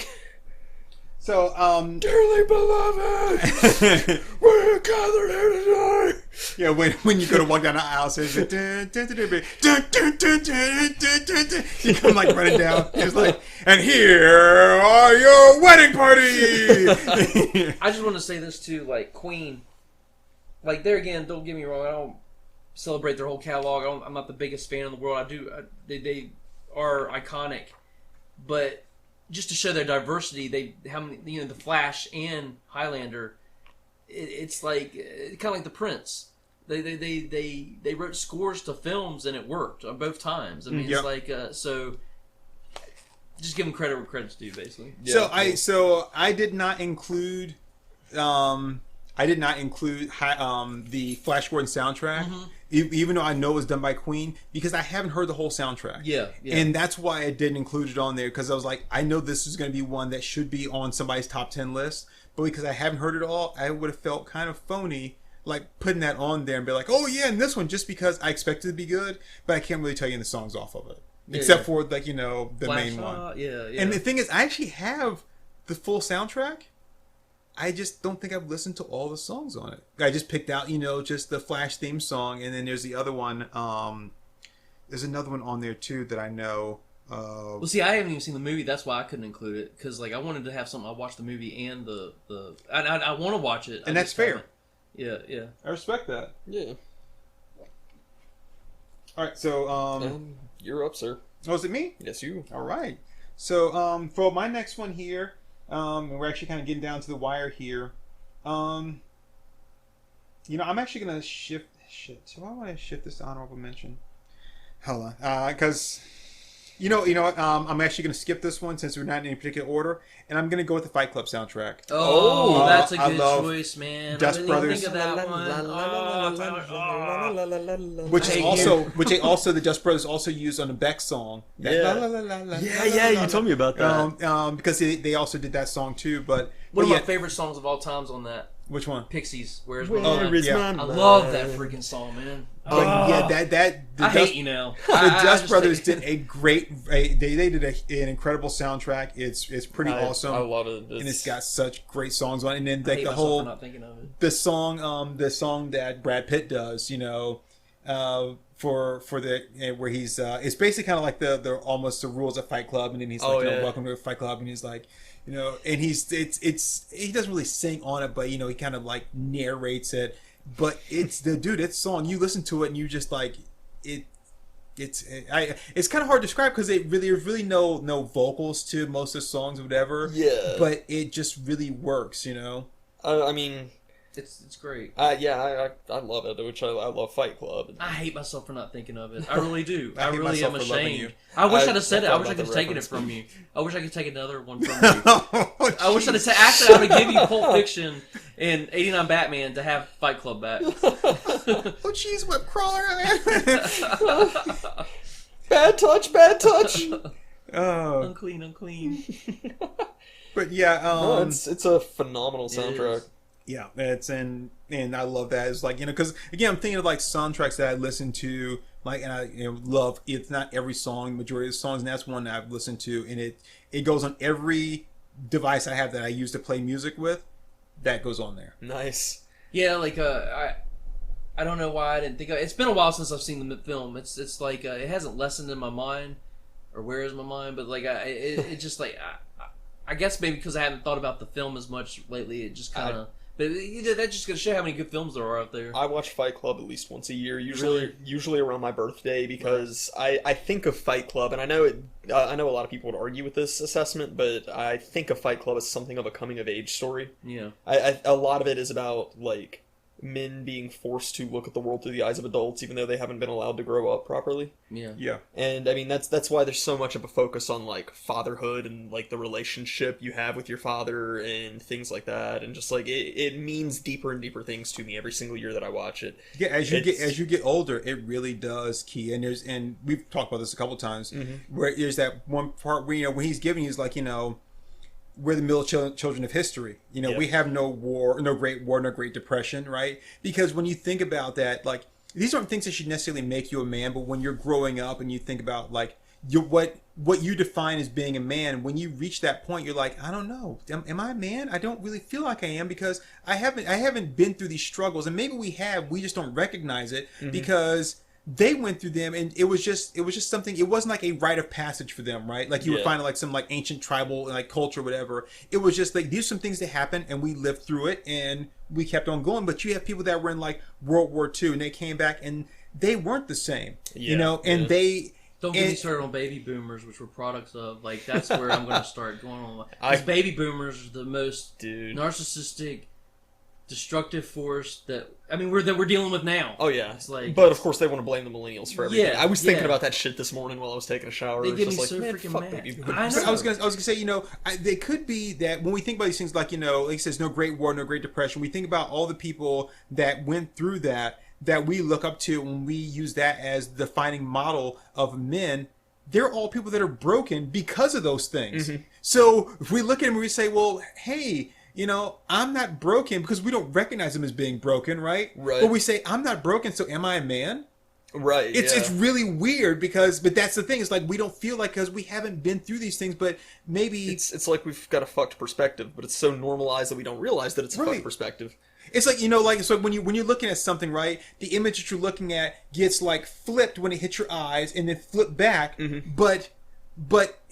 So, Dearly beloved, we're gathered here tonight. Yeah, when you go to walk down the aisle, it says dun, dun, dun, dun, dun, dun, dun, dun, dun, dun, dun, dun. You come like running down. It's like, and here are your wedding party. I just want to say this too, like Queen, like there again. Don't get me wrong. I don't celebrate their whole catalog. I'm not the biggest fan in the world. They are iconic, but just to show their diversity, the Flash and Highlander, it's like kind of like the Prince. They wrote scores to films and it worked both times. I mean, it's like so. Just give them credit where credit's due, basically. Yeah, so I did not include the Flash Gordon soundtrack, even though I know it was done by Queen, because I haven't heard the whole soundtrack. Yeah. And that's why I didn't include it on there, because I was like, I know this is going to be one that should be on somebody's top 10 list, but because I haven't heard it all, I would have felt kind of phony, like putting that on there and be like, oh yeah, and this one, just because I expect it to be good, but I can't really tell you any songs off of it. Except for, like, you know, the Flash, main one. Yeah. And the thing is, I actually have the full soundtrack. I just don't think I've listened to all the songs on it. I just picked out, you know, just the Flash theme song, and then there's the other one. There's another one on there too that I know. Well, see, I haven't even seen the movie. That's why I couldn't include it, because like I wanted to have something. I watched the movie and I want to watch it, and that's fair. Yeah. I respect that. Yeah. All right, so you're up, sir. Oh, is it me? Yes, you. All right. So for my next one here, and we're actually kind of getting down to the wire here. You know, I'm actually gonna shift. Shit. So I want to shift this to honorable mention. Hold on, because you know what? I'm actually gonna skip this one since we're not in any particular order, and I'm gonna go with the Fight Club soundtrack. Oh, that's a I good love choice, man. Dust I didn't Brothers. even think of that one. Which they also the Dust Brothers also used on the Beck song. Yeah, you told me about that. Because they also did that song too. But One of my favorite songs of all times on that. Which one? Pixies. Where's my Where mind? is yeah. my I mind? love that freaking song, man. The I hate you now. The Dust Brothers did a great. They did an incredible soundtrack. It's pretty awesome. I love it. And it's got such great songs on it. And then I like hate the myself whole for not thinking of it. the song that Brad Pitt does, you know, for the where he's it's basically kind of like the almost the rules of Fight Club, and then he's like, you know, welcome to Fight Club, and he's like, you know, and he doesn't really sing on it, but you know, he kind of like narrates it. But it's it's song. You listen to it and you just like it. It's kind of hard to describe because there's really no vocals to most of the songs or whatever. Yeah. But it just really works, you know. I mean, It's great. I love it. Which I love Fight Club. I hate myself for not thinking of it. I really do. I I hate really am myself for loving you. ashamed. I wish I'd have said it. I thought wish I about could have the taken it reference. from you. I wish I could take another one from you. Oh, I wish I'd have actually I would give you Pulp Fiction and 89 Batman to have Fight Club back. Oh, jeez, web crawler. Bad touch. Oh, Unclean. but yeah, No, it's a phenomenal It soundtrack. is. yeah, it's and I love that. It's like, you know, because again, I'm thinking of like soundtracks that I listen to, like, and I love. It's not every song, majority of the songs, and that's one that I've listened to, and it goes on every device I have that I use to play music with. That goes on there. Nice. Yeah, like I don't know why I didn't think of it. It's been a while since I've seen the film. It's like it hasn't lessened in my mind, or where is my mind? But like it just like I guess maybe because I haven't thought about the film as much lately, it just kind of But that's just gonna show how many good films there are out there. I watch Fight Club at least once a year, usually around my birthday, because I think of Fight Club, and I know I know a lot of people would argue with this assessment, but I think of Fight Club as something of a coming of age story. Yeah, a lot of it is about like men being forced to look at the world through the eyes of adults, even though they haven't been allowed to grow up properly. yeah. And I mean that's why there's so much of a focus on like fatherhood and like the relationship you have with your father and things like that, and just like it means deeper and deeper things to me every single year that I watch it. Yeah, as you get older, it really does key. And we've talked about this a couple times, where there's that one part where when he's giving, he's like, we're the middle children of history. We have no war, no Great War, no Great Depression, right? Because when you think about that, like, these aren't things that should necessarily make you a man, but when you're growing up and you think about like what you define as being a man, when you reach that point, you're like, I don't know, am I a man? I don't really feel like I am, because I haven't been through these struggles, and maybe we just don't recognize it because they went through them, and it was just something. It wasn't like a rite of passage for them, right? Like you would find like some like ancient tribal like culture, whatever. It was just like, these are some things that happened, and we lived through it, and we kept on going. But you have people that were in like World War II, and they came back, and they weren't the same, and they. Don't get me started on baby boomers, which were products of, like, that's where I'm going to start going on. Because baby boomers are the most narcissistic, destructive force that we're dealing with now. Oh yeah, it's like, but of course they want to blame the millennials for everything. Yeah, I was thinking about that shit this morning while I was taking a shower. They get me like, so freaking mad. Baby I know. I was gonna say, they could be that when we think about these things, like like he says, no Great War, no Great Depression. We think about all the people that went through that we look up to, and we use that as the defining model of men. They're all people that are broken because of those things. So if we look at them and we say, well, hey, I'm not broken, because we don't recognize them as being broken, right? Right. But we say, I'm not broken, so am I a man? Right. It's really weird, but that's the thing. It's like we don't feel like, because we haven't been through these things, but maybe it's like we've got a fucked perspective, but it's so normalized that we don't realize that it's a fucked perspective. It's like, it's like when you're looking at something, right? The image that you're looking at gets like flipped when it hits your eyes, and then flipped back. But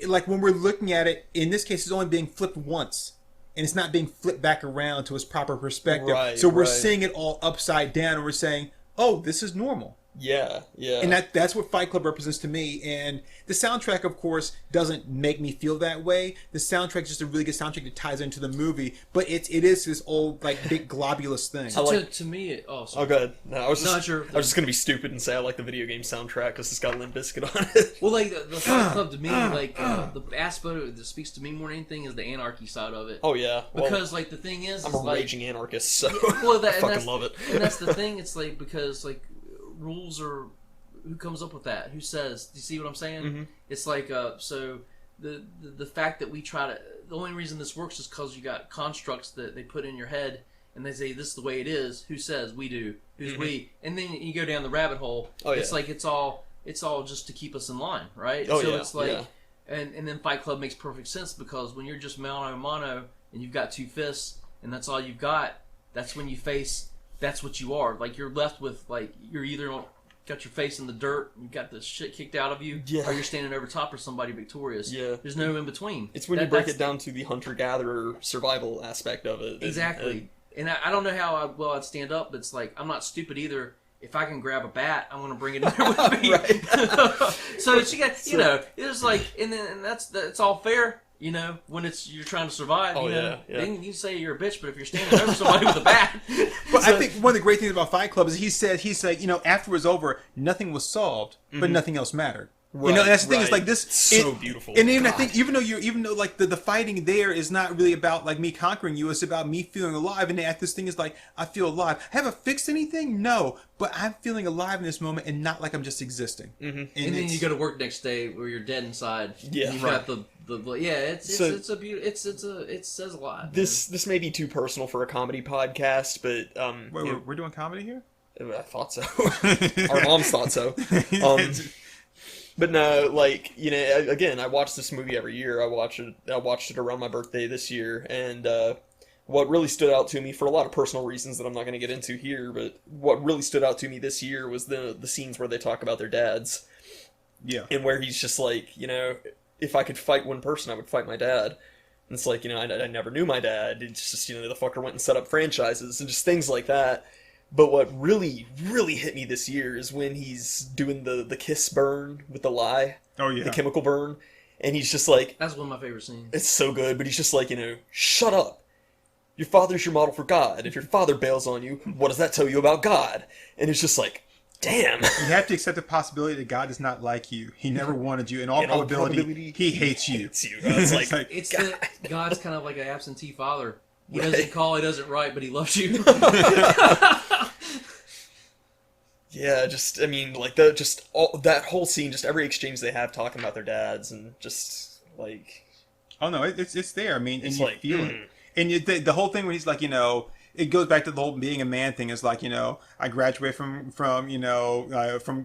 like when we're looking at it, in this case, it's only being flipped once, and it's not being flipped back around to its proper perspective. Right, so we're seeing it all upside down, and we're saying, oh, this is normal. Yeah. And that's what Fight Club represents to me. And the soundtrack, of course, doesn't make me feel that way. The soundtrack is just a really good soundtrack that ties into the movie, but it is this old like big globulous thing. To me, oh, go ahead. No, I was just gonna be stupid and say I like the video game soundtrack because it's got Limp Bizkit on it. Well, like the Fight Club to me, the aspect that speaks to me more than anything is the anarchy side of it. Oh yeah, because like the thing is, I'm a raging anarchist, so I fucking love it. And that's the thing. It's like, because like rules are, who comes up with that? Who says? Do you see what I'm saying? It's like so the fact that we try to, the only reason this works is because you got constructs that they put in your head, and they say this is the way it is. Who says? We do. Who's we? And then you go down the rabbit hole. It's like it's all just to keep us in line, right? It's like, and then Fight Club makes perfect sense, because when you're just mano a mano and you've got two fists and that's all you've got, that's when you face. That's what you are. Like, you're left with, like, you're either got your face in the dirt, you got the shit kicked out of you, or you're standing over top of somebody victorious. Yeah. There's no in between. It's when you break it down to the hunter-gatherer survival aspect of it. Exactly. And I don't know how I'd stand up, but it's like, I'm not stupid either. If I can grab a bat, I'm going to bring it in there with me. So you got, it's like, and that's all fair. When you're trying to survive, then you say you're a bitch, but if you're standing over somebody with a bat. But I think one of the great things about Fight Club is he said, after it was over, nothing was solved, but nothing else mattered. Right, that's the thing. It's like this. So beautiful. And even I think, even though like the fighting there is not really about like me conquering you, it's about me feeling alive. And this thing is like, I feel alive. Have I fixed anything? No, but I'm feeling alive in this moment, and not like I'm just existing. And then you go to work next day where you're dead inside. Yeah, you've got it's a beautiful. It says a lot. This may be too personal for a comedy podcast, but Wait, we're doing comedy here. I thought so. Our moms thought so. But no, like, again, I watch this movie every year. I watched it around my birthday this year, and what really stood out to me, for a lot of personal reasons that I'm not going to get into here, but what really stood out to me this year was the scenes where they talk about their dads. Yeah. And where he's just like, if I could fight one person, I would fight my dad. And it's like, I never knew my dad. It's just, the fucker went and set up franchises and just things like that. But what really, really hit me this year is when he's doing the kiss burn with the lie. Oh, yeah. The chemical burn. And he's just like... That's one of my favorite scenes. It's so good, but he's just like, shut up. Your father's your model for God. If your father bails on you, what does that tell you about God? And it's just like, damn. You have to accept the possibility that God does not like you. He never wanted you. In all probability, he hates you. It's like, It's God's kind of like an absentee father. He doesn't call, he doesn't write, but he loves you. Yeah, just, that whole scene, just every exchange they have talking about their dads, and just, like... Oh, no, it's there. I mean, and It's you like, feel it. And the whole thing when he's like, it goes back to the whole being a man thing. It's like, I graduated from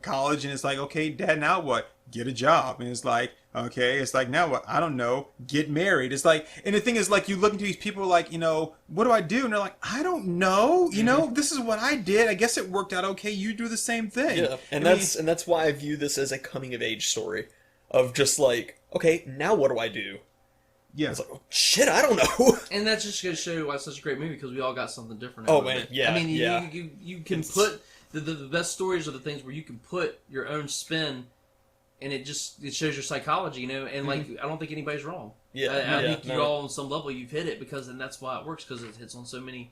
college, and it's like, okay, Dad, now what? Get a job. And it's like, okay, it's like, now what? I don't know. Get married. It's like, and the thing is, like, you look into these people like, what do I do? And they're like, I don't know. This is what I did. I guess it worked out okay. You do the same thing. Yeah, and that's why I view this as a coming of age story of just like, okay, now what do I do? Yeah. It's like, oh, shit, I don't know. And that's just going to show you why it's such a great movie, because we all got something different. Oh, out of man, it. yeah, I mean, yeah. you can put the best stories are the things where you can put your own spin, and it shows your psychology, And like, I don't think anybody's wrong. Yeah, I think you all on some level you've hit it, and that's why it works, because it works on so many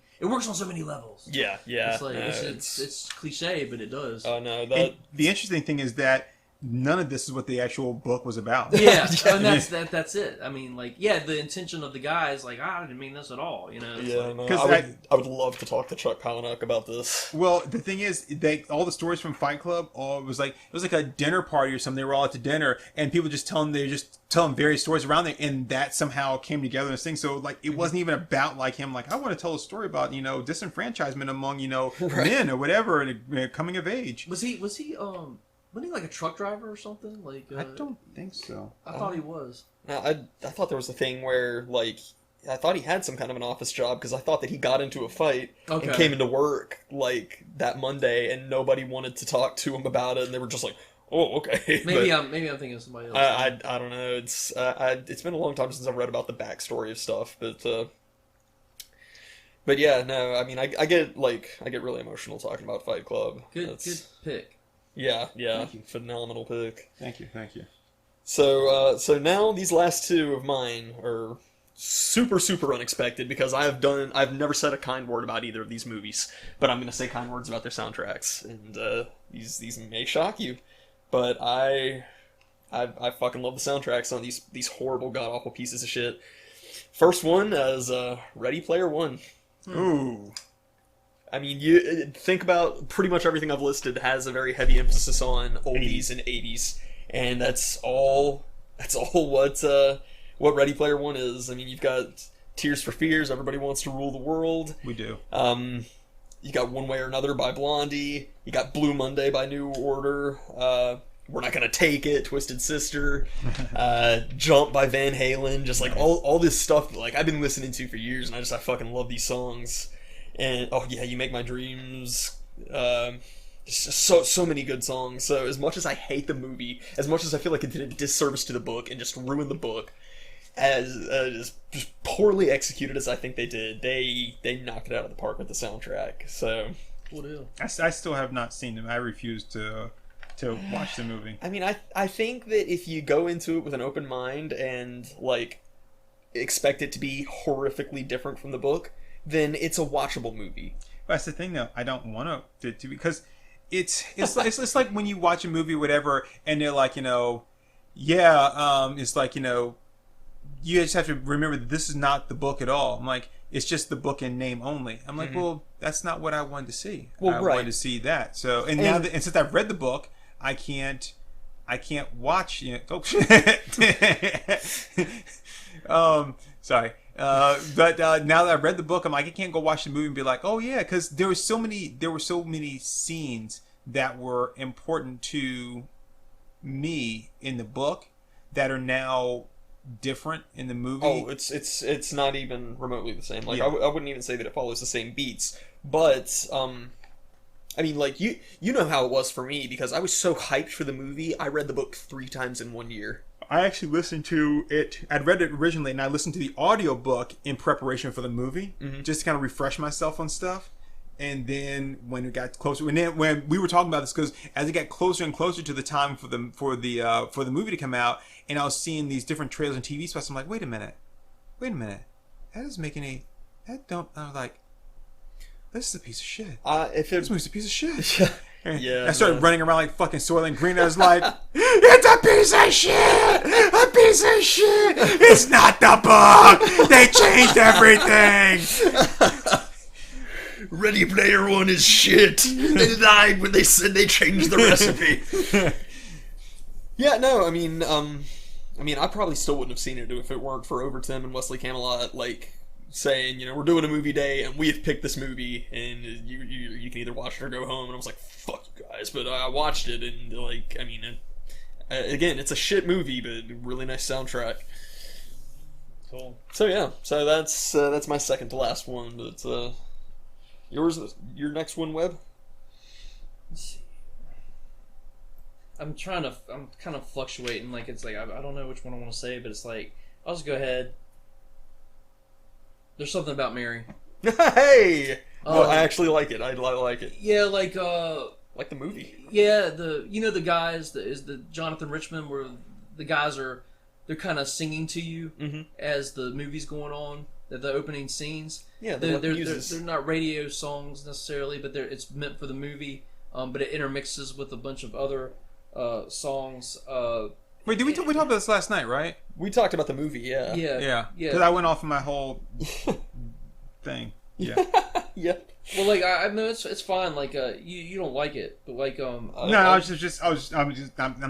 levels. Yeah. It's like it's cliche, but it does. Oh no, And the interesting thing is that none of this is what the actual book was about. Yeah, and that's it. I mean, like, the intention of the guy is like, I didn't mean this at all, I would love to talk to Chuck Palahniuk about this. Well, the thing is, all the stories from Fight Club, it was like a dinner party or something. They were all at the dinner, and people just tell them various stories around there, and that somehow came together in this thing. So, like, it wasn't even about like him, like, I want to tell a story about disenfranchisement among men or whatever, and coming of age. Was he wasn't he like a truck driver or something? Like I don't think so. I thought he was. I thought there was a thing where, like, I thought he had some kind of an office job, because I thought that he got into a fight and came into work, like, that Monday, and nobody wanted to talk to him about it, and they were just like, oh, okay. Maybe I'm thinking of somebody else. I don't know. It's been a long time since I've read about the backstory of stuff, but yeah, no, I mean, I get really emotional talking about Fight Club. Good pick. Yeah, phenomenal pick. Thank you. So now these last two of mine are super, super unexpected, because I've never said a kind word about either of these movies, but I'm gonna say kind words about their soundtracks, and these may shock you, but I fucking love the soundtracks on these horrible, god awful pieces of shit. First one is Ready Player One. Ooh. I mean, you think about pretty much everything I've listed has a very heavy emphasis on oldies and 80s, and that's all what Ready Player One is. I mean, you've got Tears for Fears, Everybody Wants to Rule the World. We do. You got One Way or Another by Blondie. You got Blue Monday by New Order. We're Not Gonna Take It, Twisted Sister. Jump by Van Halen. Just like all this stuff that, like, I've been listening to for years, and I fucking love these songs. And oh yeah, You Make My Dreams. So many good songs. So as much as I hate the movie, as much as I feel like it did a disservice to the book and just ruined the book, as just poorly executed as I think they did, they knocked it out of the park with the soundtrack. So What do? I still have not seen them. I refuse to watch the movie. I mean, I think that if you go into it with an open mind and, like, expect it to be horrifically different from the book, then it's a watchable movie. But that's the thing, though. I don't want to because it's like when you watch a movie, or whatever, and they're like, it's like, you just have to remember that this is not the book at all. I'm like, it's just the book in name only. I'm like, well, that's not what I wanted to see. Well, I right. wanted to see that. So, and now that, and since I've read the book, I can't watch. Sorry. But now that I've read the book, I'm like, I can't go watch the movie and be like, oh yeah, because there were so many scenes that were important to me in the book that are now different in the movie. Oh, it's not even remotely the same. Like, Yeah. I wouldn't even say that it follows the same beats, but I mean, like, you know how it was for me, because I was so hyped for the movie, I read the book 3 times in 1 year. I actually listened to it. I'd read it originally, and I listened to the audiobook in preparation for the movie, just to kind of refresh myself on stuff. And then when it got closer, when we were talking about this, because as it got closer and closer to the time for the movie to come out, and I was seeing these different trailers and TV spots, I'm like, wait a minute, that doesn't make any. That don't. I was like, this is a piece of shit. This movie's a piece of shit. Yeah, I started running around like fucking Soylent Green. I was like, it's a piece of shit! A piece of shit! It's not the book! They changed everything! Ready Player One is shit. They lied when they said they changed the recipe. Yeah, no, I mean, I probably still wouldn't have seen it if it weren't for Overton and Wesley Camelot, like, saying, you know, we're doing a movie day and we have picked this movie and you can either watch it or go home. And I was like, fuck you guys. But I watched it and, like, I mean, again, it's a shit movie, but really nice soundtrack. Cool. So yeah, so that's my second to last one. But your next one, Webb? Let's see. I'm kind of fluctuating. Like, it's like I don't know which one I want to say, but it's like I'll just go ahead. There's something about Mary. Hey! No, I actually like it. I like it. Yeah, like the movie. Yeah, the guys is the Jonathan Richman, where the guys they're kind of singing to you as the movie's going on. The opening scenes. Yeah, they're not radio songs necessarily, but it's meant for the movie. But it intermixes with a bunch of other songs. Wait, we talked about this last night, right? We talked about the movie, yeah. Yeah. Because I went off of my whole thing. Yeah. Yeah. Well, like I know it's fine. Like you don't like it, but like no, I'm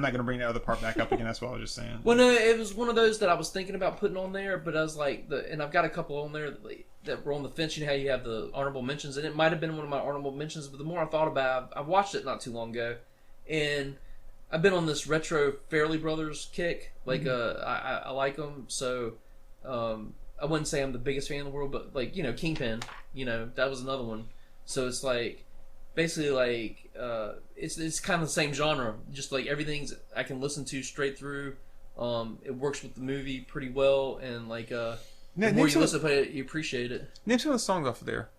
not gonna bring the other part back up again. That's what I was just saying. Well, no, it was one of those that I was thinking about putting on there, but I was like, and I've got a couple on there that were on the fence. You know how you have the honorable mentions, and it might have been one of my honorable mentions. But the more I thought about it, I watched it not too long ago, and I've been on this retro Fairley Brothers kick. Like I like them, so I wouldn't say I'm the biggest fan in the world, but like, you know, Kingpin, you know, that was another one. So it's like basically like it's kind of the same genre. Just like everything's I can listen to straight through. It works with the movie pretty well, and like the more you listen to it, you appreciate it. Name some of the songs off of there.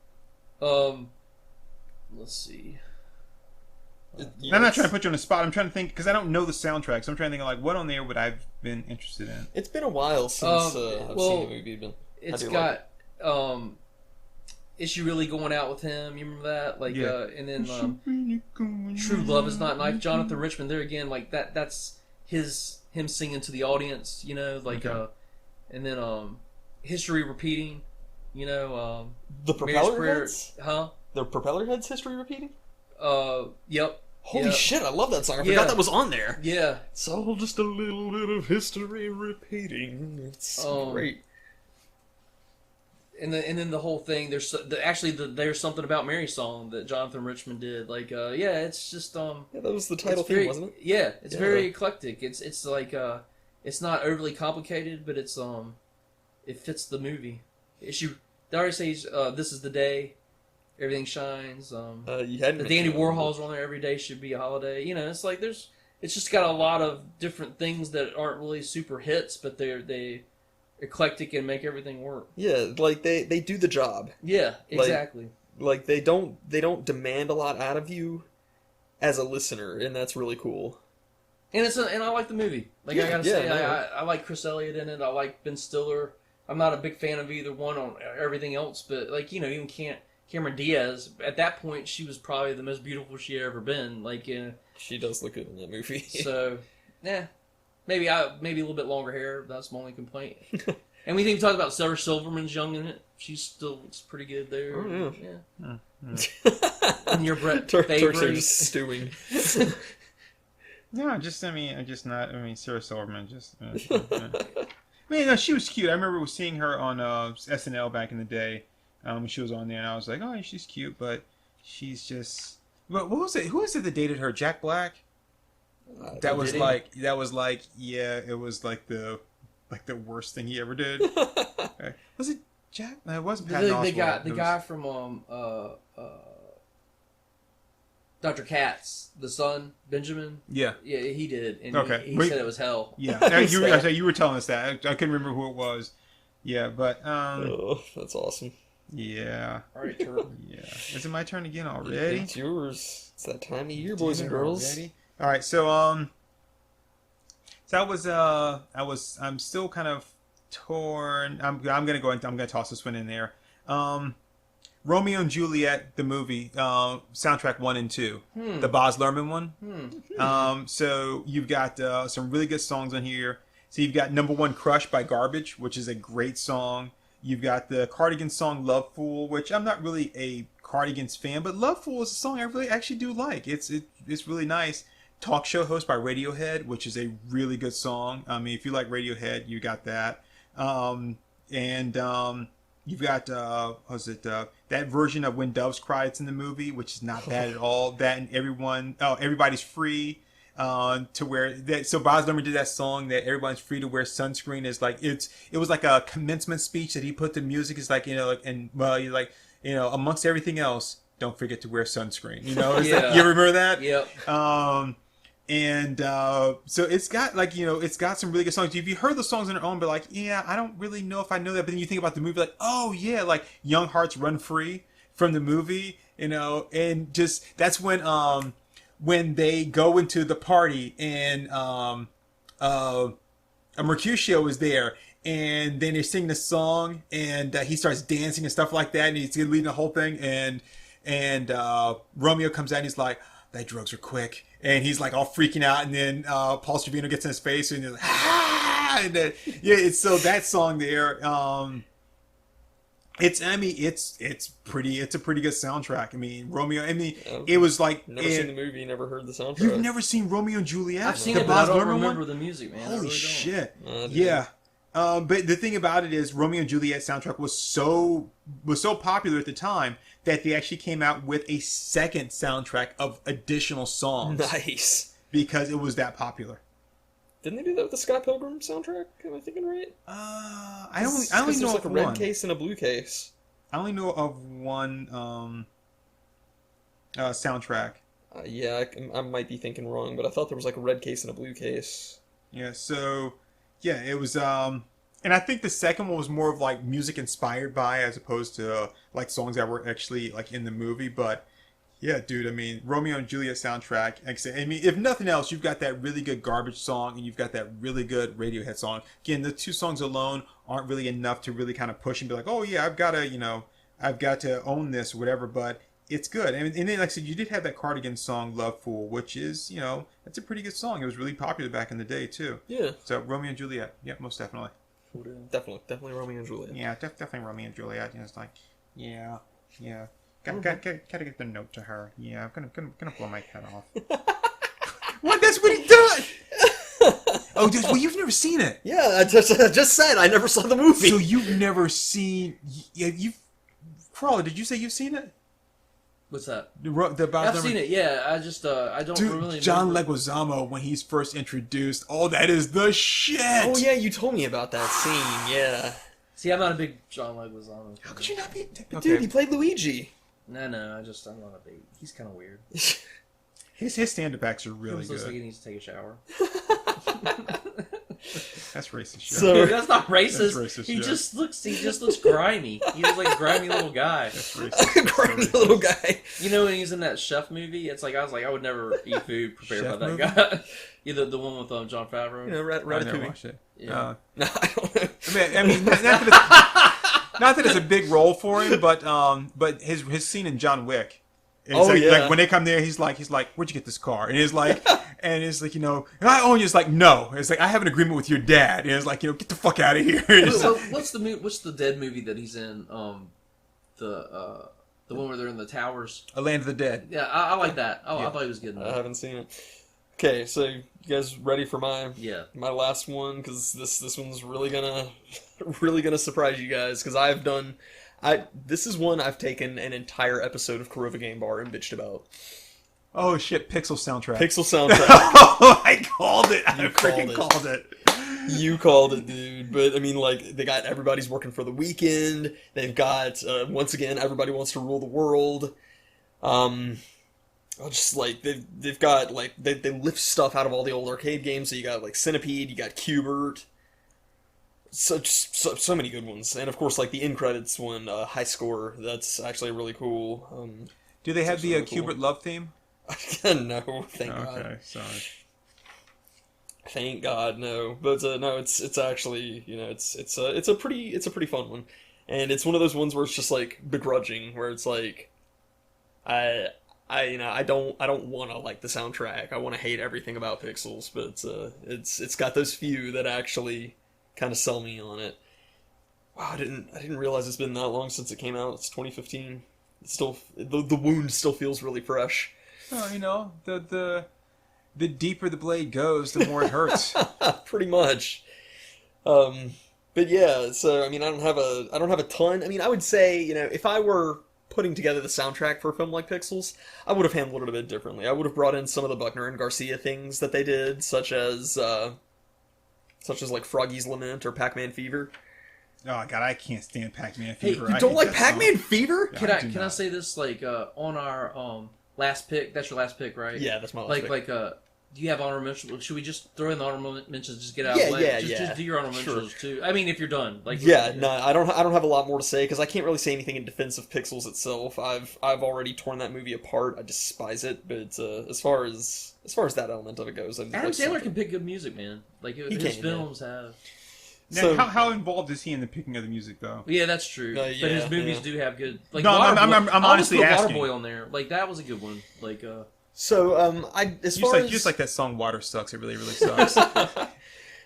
Let's see. I'm not trying to put you on the spot. I'm trying to think because I don't know the soundtrack, so I'm trying to think of like what on there would I've been interested in. It's been a while since I've seen the movie. But it's got Is She Really Going Out With Him? You remember that? Like and then True Love Is Not Knife. Jonathan Richman there again. Like that's him singing to the audience. You know, like and then History Repeating. You know, the Propeller Heads, huh? The Propeller Heads History Repeating. Yep. Holy shit, I love that song. I forgot that was on there. Yeah. It's all just a little bit of history repeating. It's great. And then the whole thing. There's Something About Mary song that Jonathan Richman did. Like, it's just yeah, that was the title theme, wasn't it? Yeah, it's very eclectic. It's like it's not overly complicated, but it's it fits the movie. They already say This Is the Day. Everything Shines. You hadn't Danny Warhol's on there. Every day should be a holiday. You know, it's like it's just got a lot of different things that aren't really super hits, but they eclectic and make everything work. Yeah, like they do the job. Yeah, exactly. Like they don't demand a lot out of you as a listener, and that's really cool. And I like the movie. Like I gotta say, I like Chris Elliott in it. I like Ben Stiller. I'm not a big fan of either one on everything else, but like, you know, even Cameron Diaz, at that point, she was probably the most beautiful she had ever been. Like, she does look good in that movie. So, maybe a little bit longer hair. That's my only complaint. And we talked about Sarah Silverman's young in it. She still looks pretty good there. Oh, yeah. And your Brett Turks are just stewing. No, Sarah Silverman no, she was cute. I remember seeing her on SNL back in the day. When she was on there, and I was like, "Oh, she's cute," but she's just. What was it? Who was it that dated her? Jack Black. It was like the worst thing he ever did. Was it Jack? No, it wasn't Patton Oswalt. The guy from Dr. Katz, the son, Benjamin. Yeah. Yeah, he did, and Okay. he said it was hell. Yeah. You were telling us that. I couldn't remember who it was. Yeah, but Oh, that's awesome. yeah. All right, Turk. Yeah. Is it my turn again already? It's yours. It's that time of year, boys and girls. Already? All right. So I'm still kind of torn. I'm gonna toss this one in there. Romeo and Juliet, the movie, soundtrack 1 and 2, the Baz Luhrmann one. So you've got some really good songs on here. So you've got Number One Crush by Garbage, which is a great song. You've got the Cardigans song Love Fool, which I'm not really a Cardigans fan, but Love Fool is a song I really actually do like. It's really nice. Talk Show Host by Radiohead, which is a really good song. I mean, if you like Radiohead, you got that. You've got that version of When Doves Cry. It's in the movie, which is not bad at all. That and Everybody's Free to wear that. So Baz Luhrmann did that song that Everybody's Free to Wear Sunscreen. Is like it was like a commencement speech that he put to music. It's like you're like amongst everything else, don't forget to wear sunscreen. You you remember that? Yep. So it's got it's got some really good songs. If you heard the songs on their own, but like, yeah, I don't really know if I know that. But then you think about the movie, like, oh yeah, like Young Hearts Run Free from the movie, and just that's when they go into the party and Mercutio is there. And then they sing the song, and he starts dancing and stuff like that, and he's leading the whole thing. And Romeo comes out, and he's like, "That drugs are quick," and he's like all freaking out. And then Paul Sorvino gets in his face, and he's like, "Ah!" And then, it's so that song there. It's a pretty good soundtrack. I mean, Romeo. I mean, it was like Never seen the movie, never heard the soundtrack. You've never seen Romeo and Juliet? I've seen the it, but I Baz don't Luhrmann remember one? the music, man. Holy shit! dude. Yeah. But the thing about it is, Romeo and Juliet soundtrack was so popular at the time that they actually came out with a second soundtrack of additional songs. Nice. Because it was that popular. Didn't they do that with the Scott Pilgrim soundtrack? Am I thinking right? I only know like of a red one. case and a blue case. I only know of one soundtrack. Yeah, I might be thinking wrong, but I thought there was like a red case and a blue case. Yeah, so yeah, it was and I think the second one was more of like music inspired by as opposed to like songs that were actually like in the movie. But yeah, dude, I mean, Romeo and Juliet soundtrack. I mean, if nothing else, you've got that really good Garbage song and you've got that really good Radiohead song. Again, the two songs alone aren't really enough to really kind of push and be like, oh yeah, I've got to own this or whatever. But it's good. And then, like I said, you did have that Cardigan song, Love Fool, which is, that's a pretty good song. It was really popular back in the day, too. Yeah. So, Romeo and Juliet. Yeah, most definitely. Definitely Romeo and Juliet. Yeah, definitely Romeo and Juliet. It's like, yeah. Gotta get the note to her. Yeah, I'm gonna blow my head off. What? That's what he done! Oh, well, you've never seen it. Yeah, I just said I never saw the movie. So you've never seen... Crawler, did you say you've seen it? What's that? I've seen it, yeah. I just, I don't really remember. John Leguizamo, when he's first introduced, that is the shit! Oh, yeah, you told me about that scene, yeah. See, I'm not a big John Leguizamo. How could you not be... But dude, he played Luigi. No, I'm not a big... He's kind of weird. His stand-up acts are really good. Looks like he needs to take a shower. That's racist shit. So, that's not racist. That's racist he shit. just looks grimy. He looks like a grimy little guy. That's racist. Grimy little guy. When he's in that chef movie, it's like I would never eat food prepared Chef by that movie? guy. Either the one with John Favreau. Ratatouille. I never watched it. Yeah. No, I don't know. I mean, not that it's a big role for him, but his scene in John Wick. Like when they come there, he's like, where'd you get this car? And it's like, I own you. It's like, no. It's like, I have an agreement with your dad. And it's like, get the fuck out of here. What's the dead movie that he's in? The one where they're in the towers. A Land of the Dead. Yeah, I like that. I thought he was good in I that. haven't seen it. Okay, so you guys ready for my last one? Because this one's really gonna surprise you guys. Because this is one I've taken an entire episode of Korova Game Bar and bitched about. Oh shit! Pixel soundtrack. Oh, I called it. I freaking called it. You called it, dude. But I mean, like, they got Everybody's Working for the Weekend. They've got once again, Everybody Wants to Rule the World. just like they've got like they lift stuff out of all the old arcade games. So you got like Centipede, you got Cubert, so many good ones, and of course like the end credits one, High Score. That's actually really cool. Do they have the really cool. Cubert love theme? No, thank God. Okay, sorry. Thank God, no. But no, it's actually, you know, it's a pretty fun one, and it's one of those ones where it's just like begrudging, where it's like, I don't want to like the soundtrack. I want to hate everything about Pixels, but it's got those few that actually kind of sell me on it. Wow, I didn't realize it's been that long since it came out. It's 2015. It's still the wound still feels really fresh. Oh, you know, the deeper the blade goes, the more it hurts. Pretty much. But yeah, so I mean, I don't have a ton. I mean, I would say, you know, if I were putting together the soundtrack for a film like Pixels, I would have handled it a bit differently. I would have brought in some of the Buckner and Garcia things that they did, such as like Froggy's Lament or Pac-Man Fever. Oh God, I can't stand Pac-Man Hey, Fever. you I don't hate like that Pac-Man song. Fever? Yeah, Can I say this, like, on our last pick? That's your last pick, right? Yeah, that's my last pick. Do you have honorable mentions? Should we just throw in the honorable mentions? Just get out of the way. Just do your honorable mentions too. I mean, if you're done, like. Yeah, no, I don't have a lot more to say because I can't really say anything in defense of Pixels itself. I've already torn that movie apart. I despise it, but as far as that element of it goes, Adam Sandler can pick good music, man. Like his films have. Now, So, how involved is he in the picking of the music, though? Yeah, that's true. But his movies do have good. Like, No, I'm honestly asking. Waterboy on there. Like that was a good one. Like. So Just like that song "Water Sucks." It really, really sucks.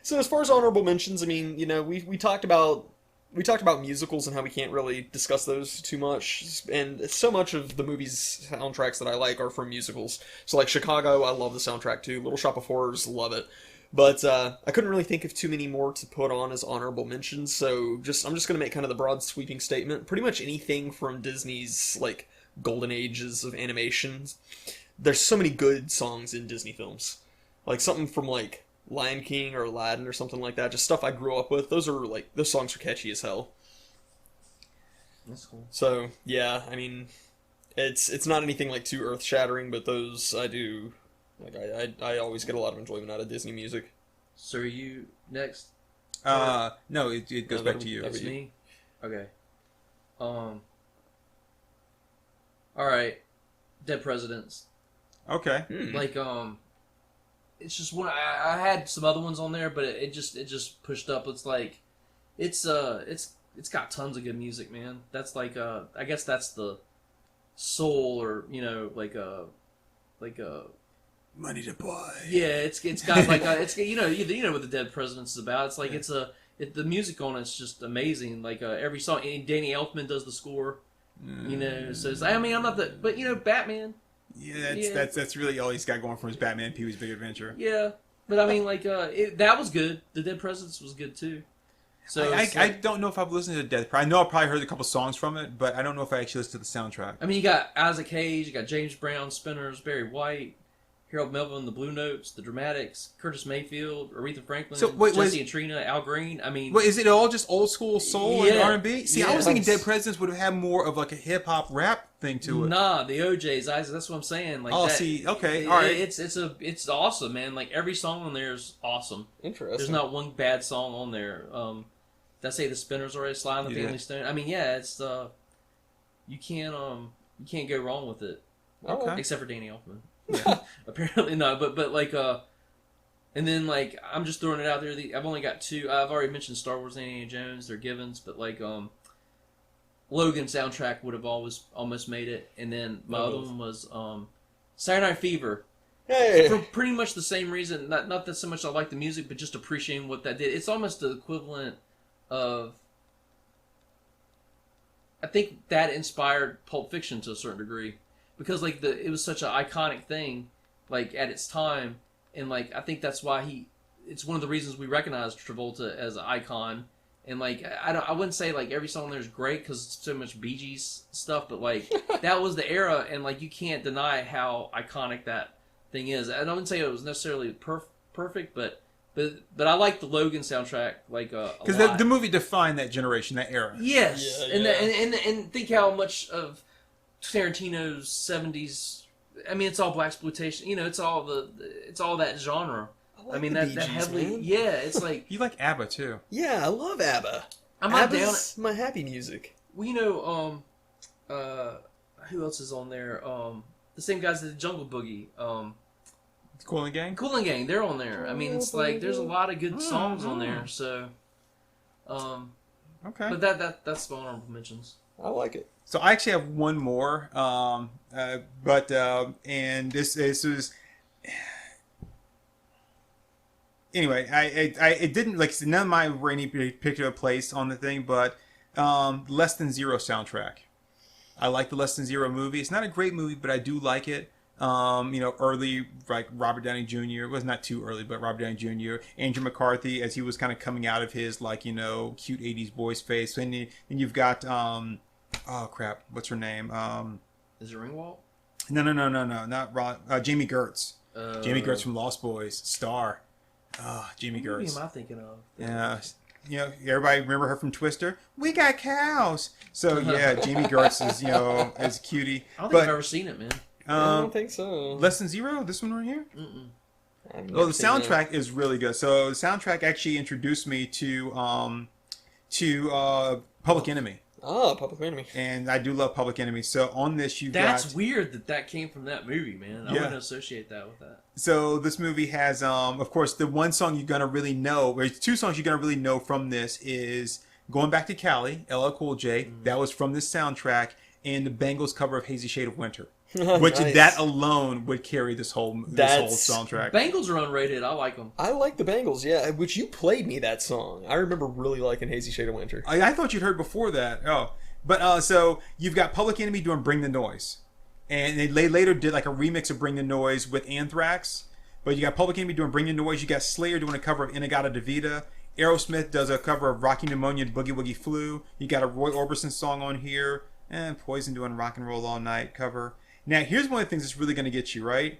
So as far as honorable mentions, I mean, you know, we talked about musicals and how we can't really discuss those too much, and so much of the movies soundtracks that I like are from musicals. So like Chicago, I love the soundtrack too. Little Shop of Horrors, love it. But I couldn't really think of too many more to put on as honorable mentions, so I'm just going to make kind of the broad sweeping statement. Pretty much anything from Disney's like golden ages of animations. There's so many good songs in Disney films. Like something from like Lion King or Aladdin or something like that. Just stuff I grew up with. Those songs are catchy as hell. That's cool. So, yeah, I mean, it's not anything like too earth-shattering, but those I do, like, I always get a lot of enjoyment out of Disney music. So are you next? No, it goes back to you. It's me? Okay. Alright. Dead Presidents. Okay. Like, it's just one. I had some other ones on there, but it just pushed up. It's like, it's got tons of good music, man. That's like, I guess that's the soul, or you know, like a Money to buy. yeah. It's got like it's you know what the Dead Presidents is about. It's like the music on it's just amazing. Like every song, and Danny Elfman does the score. You know, so it's, I mean, I'm not but you know, Batman. Yeah, that's really all he's got going for his Batman Pee-wee's Big Adventure. Yeah, but I mean, like, that was good. The Dead Presidents was good too. So I don't know if I've listened to Dead Presidents. I know I've probably heard a couple songs from it, but I don't know if I actually listened to the soundtrack. I mean, you got Isaac Hayes, you got James Brown, Spinners, Barry White, Harold Melvin, the Blue Notes, the Dramatics, Curtis Mayfield, Aretha Franklin, Jesse and Trina, Al Green. I mean, is it all just old school soul and R&B? See, yeah. I was thinking Dead Presidents would have had more of like a hip hop rap thing to it. Nah, the OJ's, Isaac. That's what I'm saying. Like, okay, all right. It's awesome, man. Like every song on there is awesome. Interesting. There's not one bad song on there. Did I say the Spinners already? Sly and the Family Stone. I mean, yeah, it's you can't go wrong with it. Okay. Except for Danny Elfman. Yeah. Apparently no, but like and then like I'm just throwing it out there. I've only got two. I've already mentioned Star Wars and Indiana Jones. They're givens, but like Logan soundtrack would have almost made it, and then my other one was Saturday Night Fever. Hey. For pretty much the same reason. Not that so much I like the music, but just appreciating what that did. It's almost the equivalent of. I think that inspired Pulp Fiction to a certain degree. Because like it was such an iconic thing, like at its time, and like I think that's why it's one of the reasons we recognize Travolta as an icon. And like I wouldn't say like every song there is great because it's so much Bee Gees stuff, but like that was the era, and like you can't deny how iconic that thing is. And I wouldn't say it was necessarily perfect, but I like the Logan soundtrack like because the movie defined that generation, that era. Yes, Yeah. and think how much of Tarantino's 70s I mean, it's all blaxploitation. You know, it's all that genre. like I mean, the that Bee Gees, heavily. man. Yeah, it's like You like ABBA too. Yeah, I love ABBA. I'm not down. ABBA's my happy music. Well, you know, who else is on there? The same guys that did Jungle Boogie. Cool and Gang. Cool and Gang, they're on there. I mean, it's like there's a lot of good songs on there. So, Okay. but that's the honorable mentions. I like it. So I actually have one more, and this was anyway. I it didn't like none of mine were any particular place on the thing, but Less Than Zero soundtrack. I like the Less Than Zero movie. It's not a great movie, but I do like it. Early like Robert Downey Jr. It was not too early, but Robert Downey Jr. Andrew McCarthy as he was kind of coming out of his like cute '80s boys face, and you've got oh crap, what's her name? Is it Ringwald? No, not Ron. Jamie Gertz. Jamie Gertz from Lost Boys, star. Jamie What movie Gertz. am I thinking of? Yeah, everybody remember her from Twister. We got cows. So yeah, Jamie Gertz is as a cutie. I don't think I've ever seen it, man. I don't think so. Less Than Zero. This one right here. Mm-mm. Well, the soundtrack is really good. So the soundtrack actually introduced me to Public Enemy. Oh, Public Enemy. And I do love Public Enemy. So on this, you That's got... weird that came from that movie, man. I Yeah. wouldn't associate that with that. So this movie has, of course, the one song you're going to really know, or two songs you're going to really know from this is Going Back to Cali, LL Cool J. That was from this soundtrack. And the Bangles cover of Hazy Shade of Winter. Which Nice. that alone would carry this whole soundtrack. Bengals are unrated. I like them. I like the Bangles, yeah. Which you played me that song. I remember really liking Hazy Shade of Winter. I thought you'd heard before that. Oh. But so you've got Public Enemy doing Bring the Noise. And they later did like a remix of Bring the Noise with Anthrax. But you got Public Enemy doing Bring the Noise. You got Slayer doing a cover of Inagata Davida. Aerosmith does a cover of Rocky Pneumonia and Boogie Woogie Flu. You got a Roy Orbison song on here. And Poison doing Rock and Roll All Night cover. Now, here's one of the things that's really going to get you, right?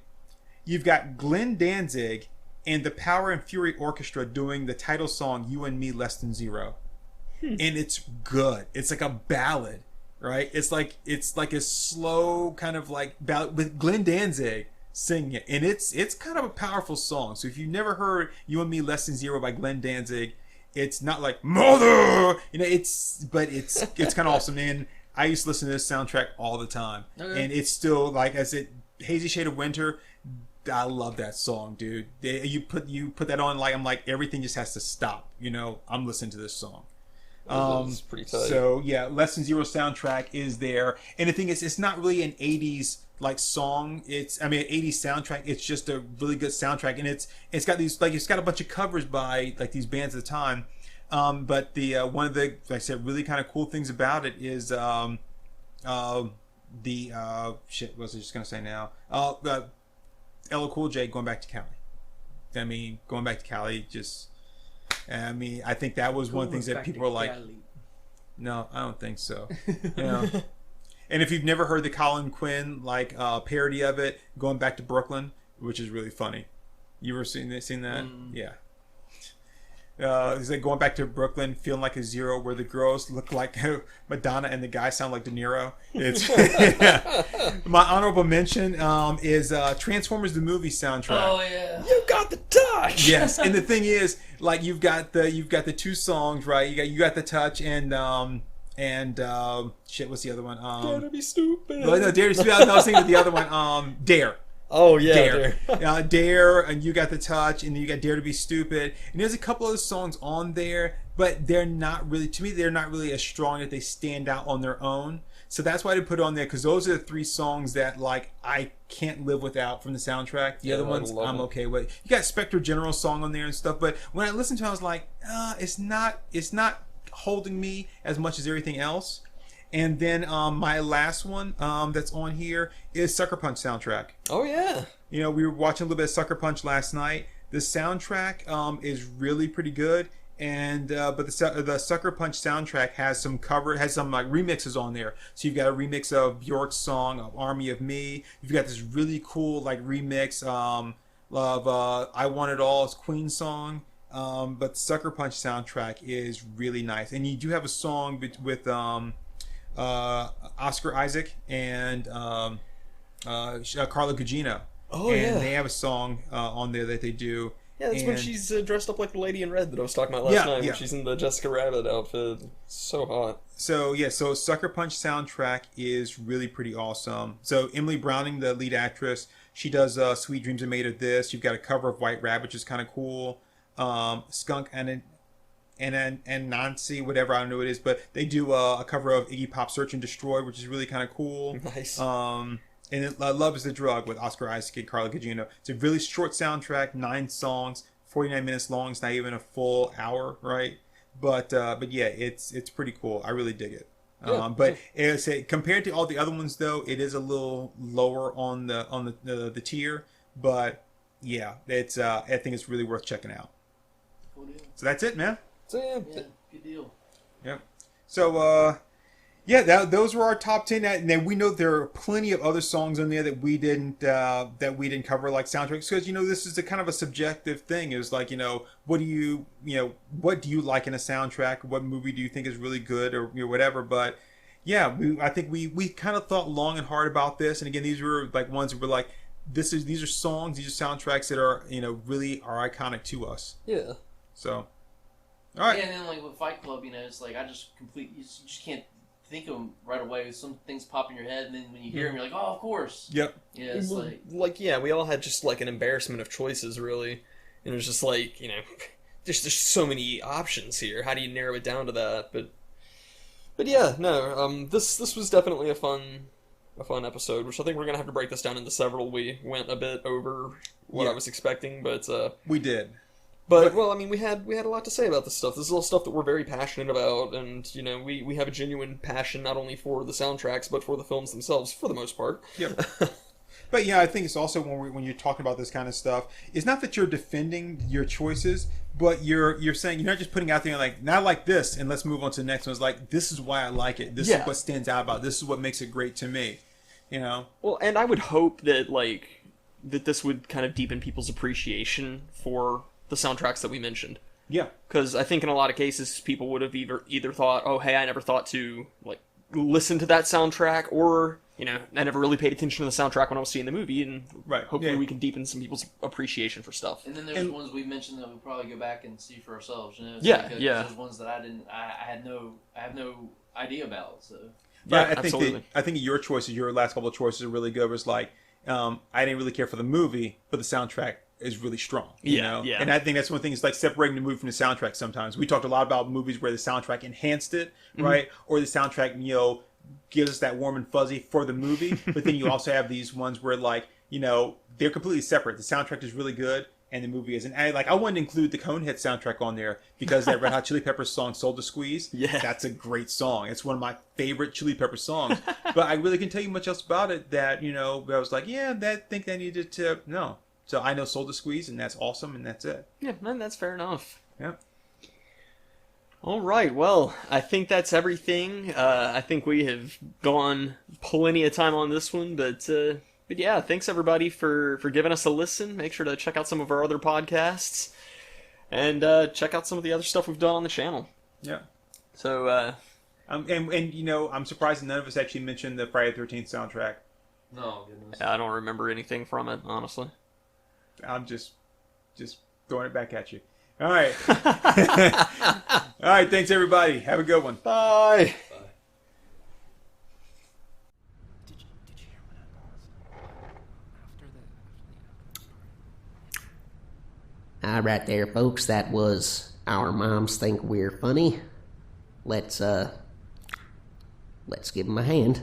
You've got Glenn Danzig and the Power and Fury Orchestra doing the title song You and Me Less Than Zero. And it's good. It's like a ballad, right? It's like a slow kind of like ballad with Glenn Danzig singing it. And it's kind of a powerful song. So if you've never heard You and Me Less Than Zero by Glenn Danzig, it's not like Mother, it's kind of awesome. And I used to listen to this soundtrack all the time. Okay. And it's still like, as it Hazy Shade of Winter, I love that song, dude. You put that on, like I'm like, everything just has to stop. I'm listening to this song. That's pretty tight. So yeah, Less Than Zero soundtrack is there. And the thing is, it's not really an 80s like song. An 80s soundtrack. It's just a really good soundtrack. And it's got these, like, it's got a bunch of covers by like these bands at the time. But the one of the, like I said, really kind of cool things about it is what was I just gonna say now? LL Cool J Going Back to Cali. Going Back to Cali just. I think that was one of the things that people were like, no, I don't think so. And if you've never heard the Colin Quinn parody of it, Going Back to Brooklyn, which is really funny. You ever seen that? Yeah. He's like Going Back to Brooklyn, feeling like a zero, where the girls look like Madonna and the guys sound like De Niro. It's my honorable mention is Transformers the movie soundtrack. Oh yeah. You got the touch. Yes, and the thing is, like you've got the two songs, right? You got the touch and what's the other one? Dare to be stupid. No, Dare to be Stupid. I was thinking of the other one. Dare. Oh yeah, Dare. Dare, and you got the touch, and then you got Dare to Be Stupid, and there's a couple other songs on there, but they're not really, to me, they're not really as strong that they stand out on their own. So that's why they put it on there, because those are the three songs that like I can't live without from the soundtrack. The other ones I'm okay with. You got Spectre General song on there and stuff, but when I listened to it, I was like, it's not holding me as much as everything else. And then my last one that's on here is Sucker Punch soundtrack. Oh yeah. We were watching a little bit of Sucker Punch last night. The soundtrack is really pretty good, and but the Sucker Punch soundtrack has some like remixes on there. So you've got a remix of Bjork's song of Army of Me. You've got this really cool like remix of I Want It All's Queen song. But the Sucker Punch soundtrack is really nice, and you do have a song with Oscar Isaac and Carla Gugino. Oh, and yeah. they have a song on there that they do. Yeah, that's when And- she's dressed up like the lady in red that I was talking about last night. When she's in the Jessica Rabbit outfit. So hot. So Sucker Punch soundtrack is really pretty awesome. So Emily Browning, the lead actress, she does Sweet Dreams Are Made of This. You've got a cover of White Rabbit, which is kind of cool. Skunk and Nancy, whatever, I don't know what it is, but they do a cover of Iggy Pop Search and Destroy, which is really kind of cool. Nice. And then Love is the Drug with Oscar Isaac and Carla Gugino. It's a really short soundtrack, 9 songs, 49 minutes long. It's not even a full hour, right? But yeah, it's pretty cool. I really dig it. But as I say, compared to all the other ones, though, it is a little lower on the tier. But yeah, it's I think it's really worth checking out. Cool deal. So that's it, man. So yeah. Yeah, good deal. Yep. So yeah, those were our top 10. And then we know there are plenty of other songs on there that we didn't cover, like soundtracks, because this is a kind of a subjective thing. It's like what do you like in a soundtrack? What movie do you think is really good, or whatever? But yeah, I think we kind of thought long and hard about this. And again, these were like ones that were like these are songs, these are soundtracks that are really are iconic to us. Yeah. So all right. Yeah, and then like with Fight Club, it's like I just you just can't think of them right away. Some things pop in your head, and then when you hear them, you're like, oh, of course. Yep. Yeah, it's like yeah, we all had just like an embarrassment of choices, really, and it was just like there's so many options here. How do you narrow it down to that? But yeah, no, this was definitely a fun episode, which I think we're gonna have to break this down into several. We went a bit over what I was expecting, but we did. But well, I mean, we had a lot to say about this stuff. This is all stuff that we're very passionate about, and we have a genuine passion not only for the soundtracks but for the films themselves, for the most part. Yep. But yeah, I think it's also when you're talking about this kind of stuff, it's not that you're defending your choices, but you're saying you're not just putting out there like, not like this, and let's move on to the next one. It's like, this is why I like it. This is what stands out about it. This is what makes it great to me. Well, and I would hope that that this would kind of deepen people's appreciation for the soundtracks that we mentioned. Yeah. Because I think in a lot of cases, people would have either thought, oh, hey, I never thought to listen to that soundtrack, or I never really paid attention to the soundtrack when I was seeing the movie, and hopefully we can deepen some people's appreciation for stuff. And then there's ones we mentioned that we'll probably go back and see for ourselves. There's ones that I have no idea about. So yeah, absolutely. I think your choices, your last couple of choices are really good. It was like, I didn't really care for the movie, but the soundtrack is really strong. Yeah. And I think that's one thing, is like separating the movie from the soundtrack sometimes. We talked a lot about movies where the soundtrack enhanced it, right? Or the soundtrack, gives us that warm and fuzzy for the movie. But then you also have these ones where they're completely separate. The soundtrack is really good and the movie isn't. And I wanted to include the Conehead soundtrack on there because that Red Hot Chili Peppers song, Soul to Squeeze, that's a great song. It's one of my favorite Chili Peppers songs. But I really can't tell you much else about it that, I was like, think I needed to, no. So I know Soul to Squeeze, and that's awesome, and that's it. Yeah, man, that's fair enough. Yep. All right, well, I think that's everything. I think we have gone plenty of time on this one, but yeah, thanks everybody for giving us a listen. Make sure to check out some of our other podcasts, and check out some of the other stuff we've done on the channel. Yeah. So, I'm surprised none of us actually mentioned the Friday the 13th soundtrack. no goodness. I don't remember anything from it, honestly. I'm just throwing it back at you. All right. All right. Thanks, everybody. Have a good one. Bye. Did you hear when I paused? All right there, folks. That was Our Moms Think We're Funny. Let's give them a hand.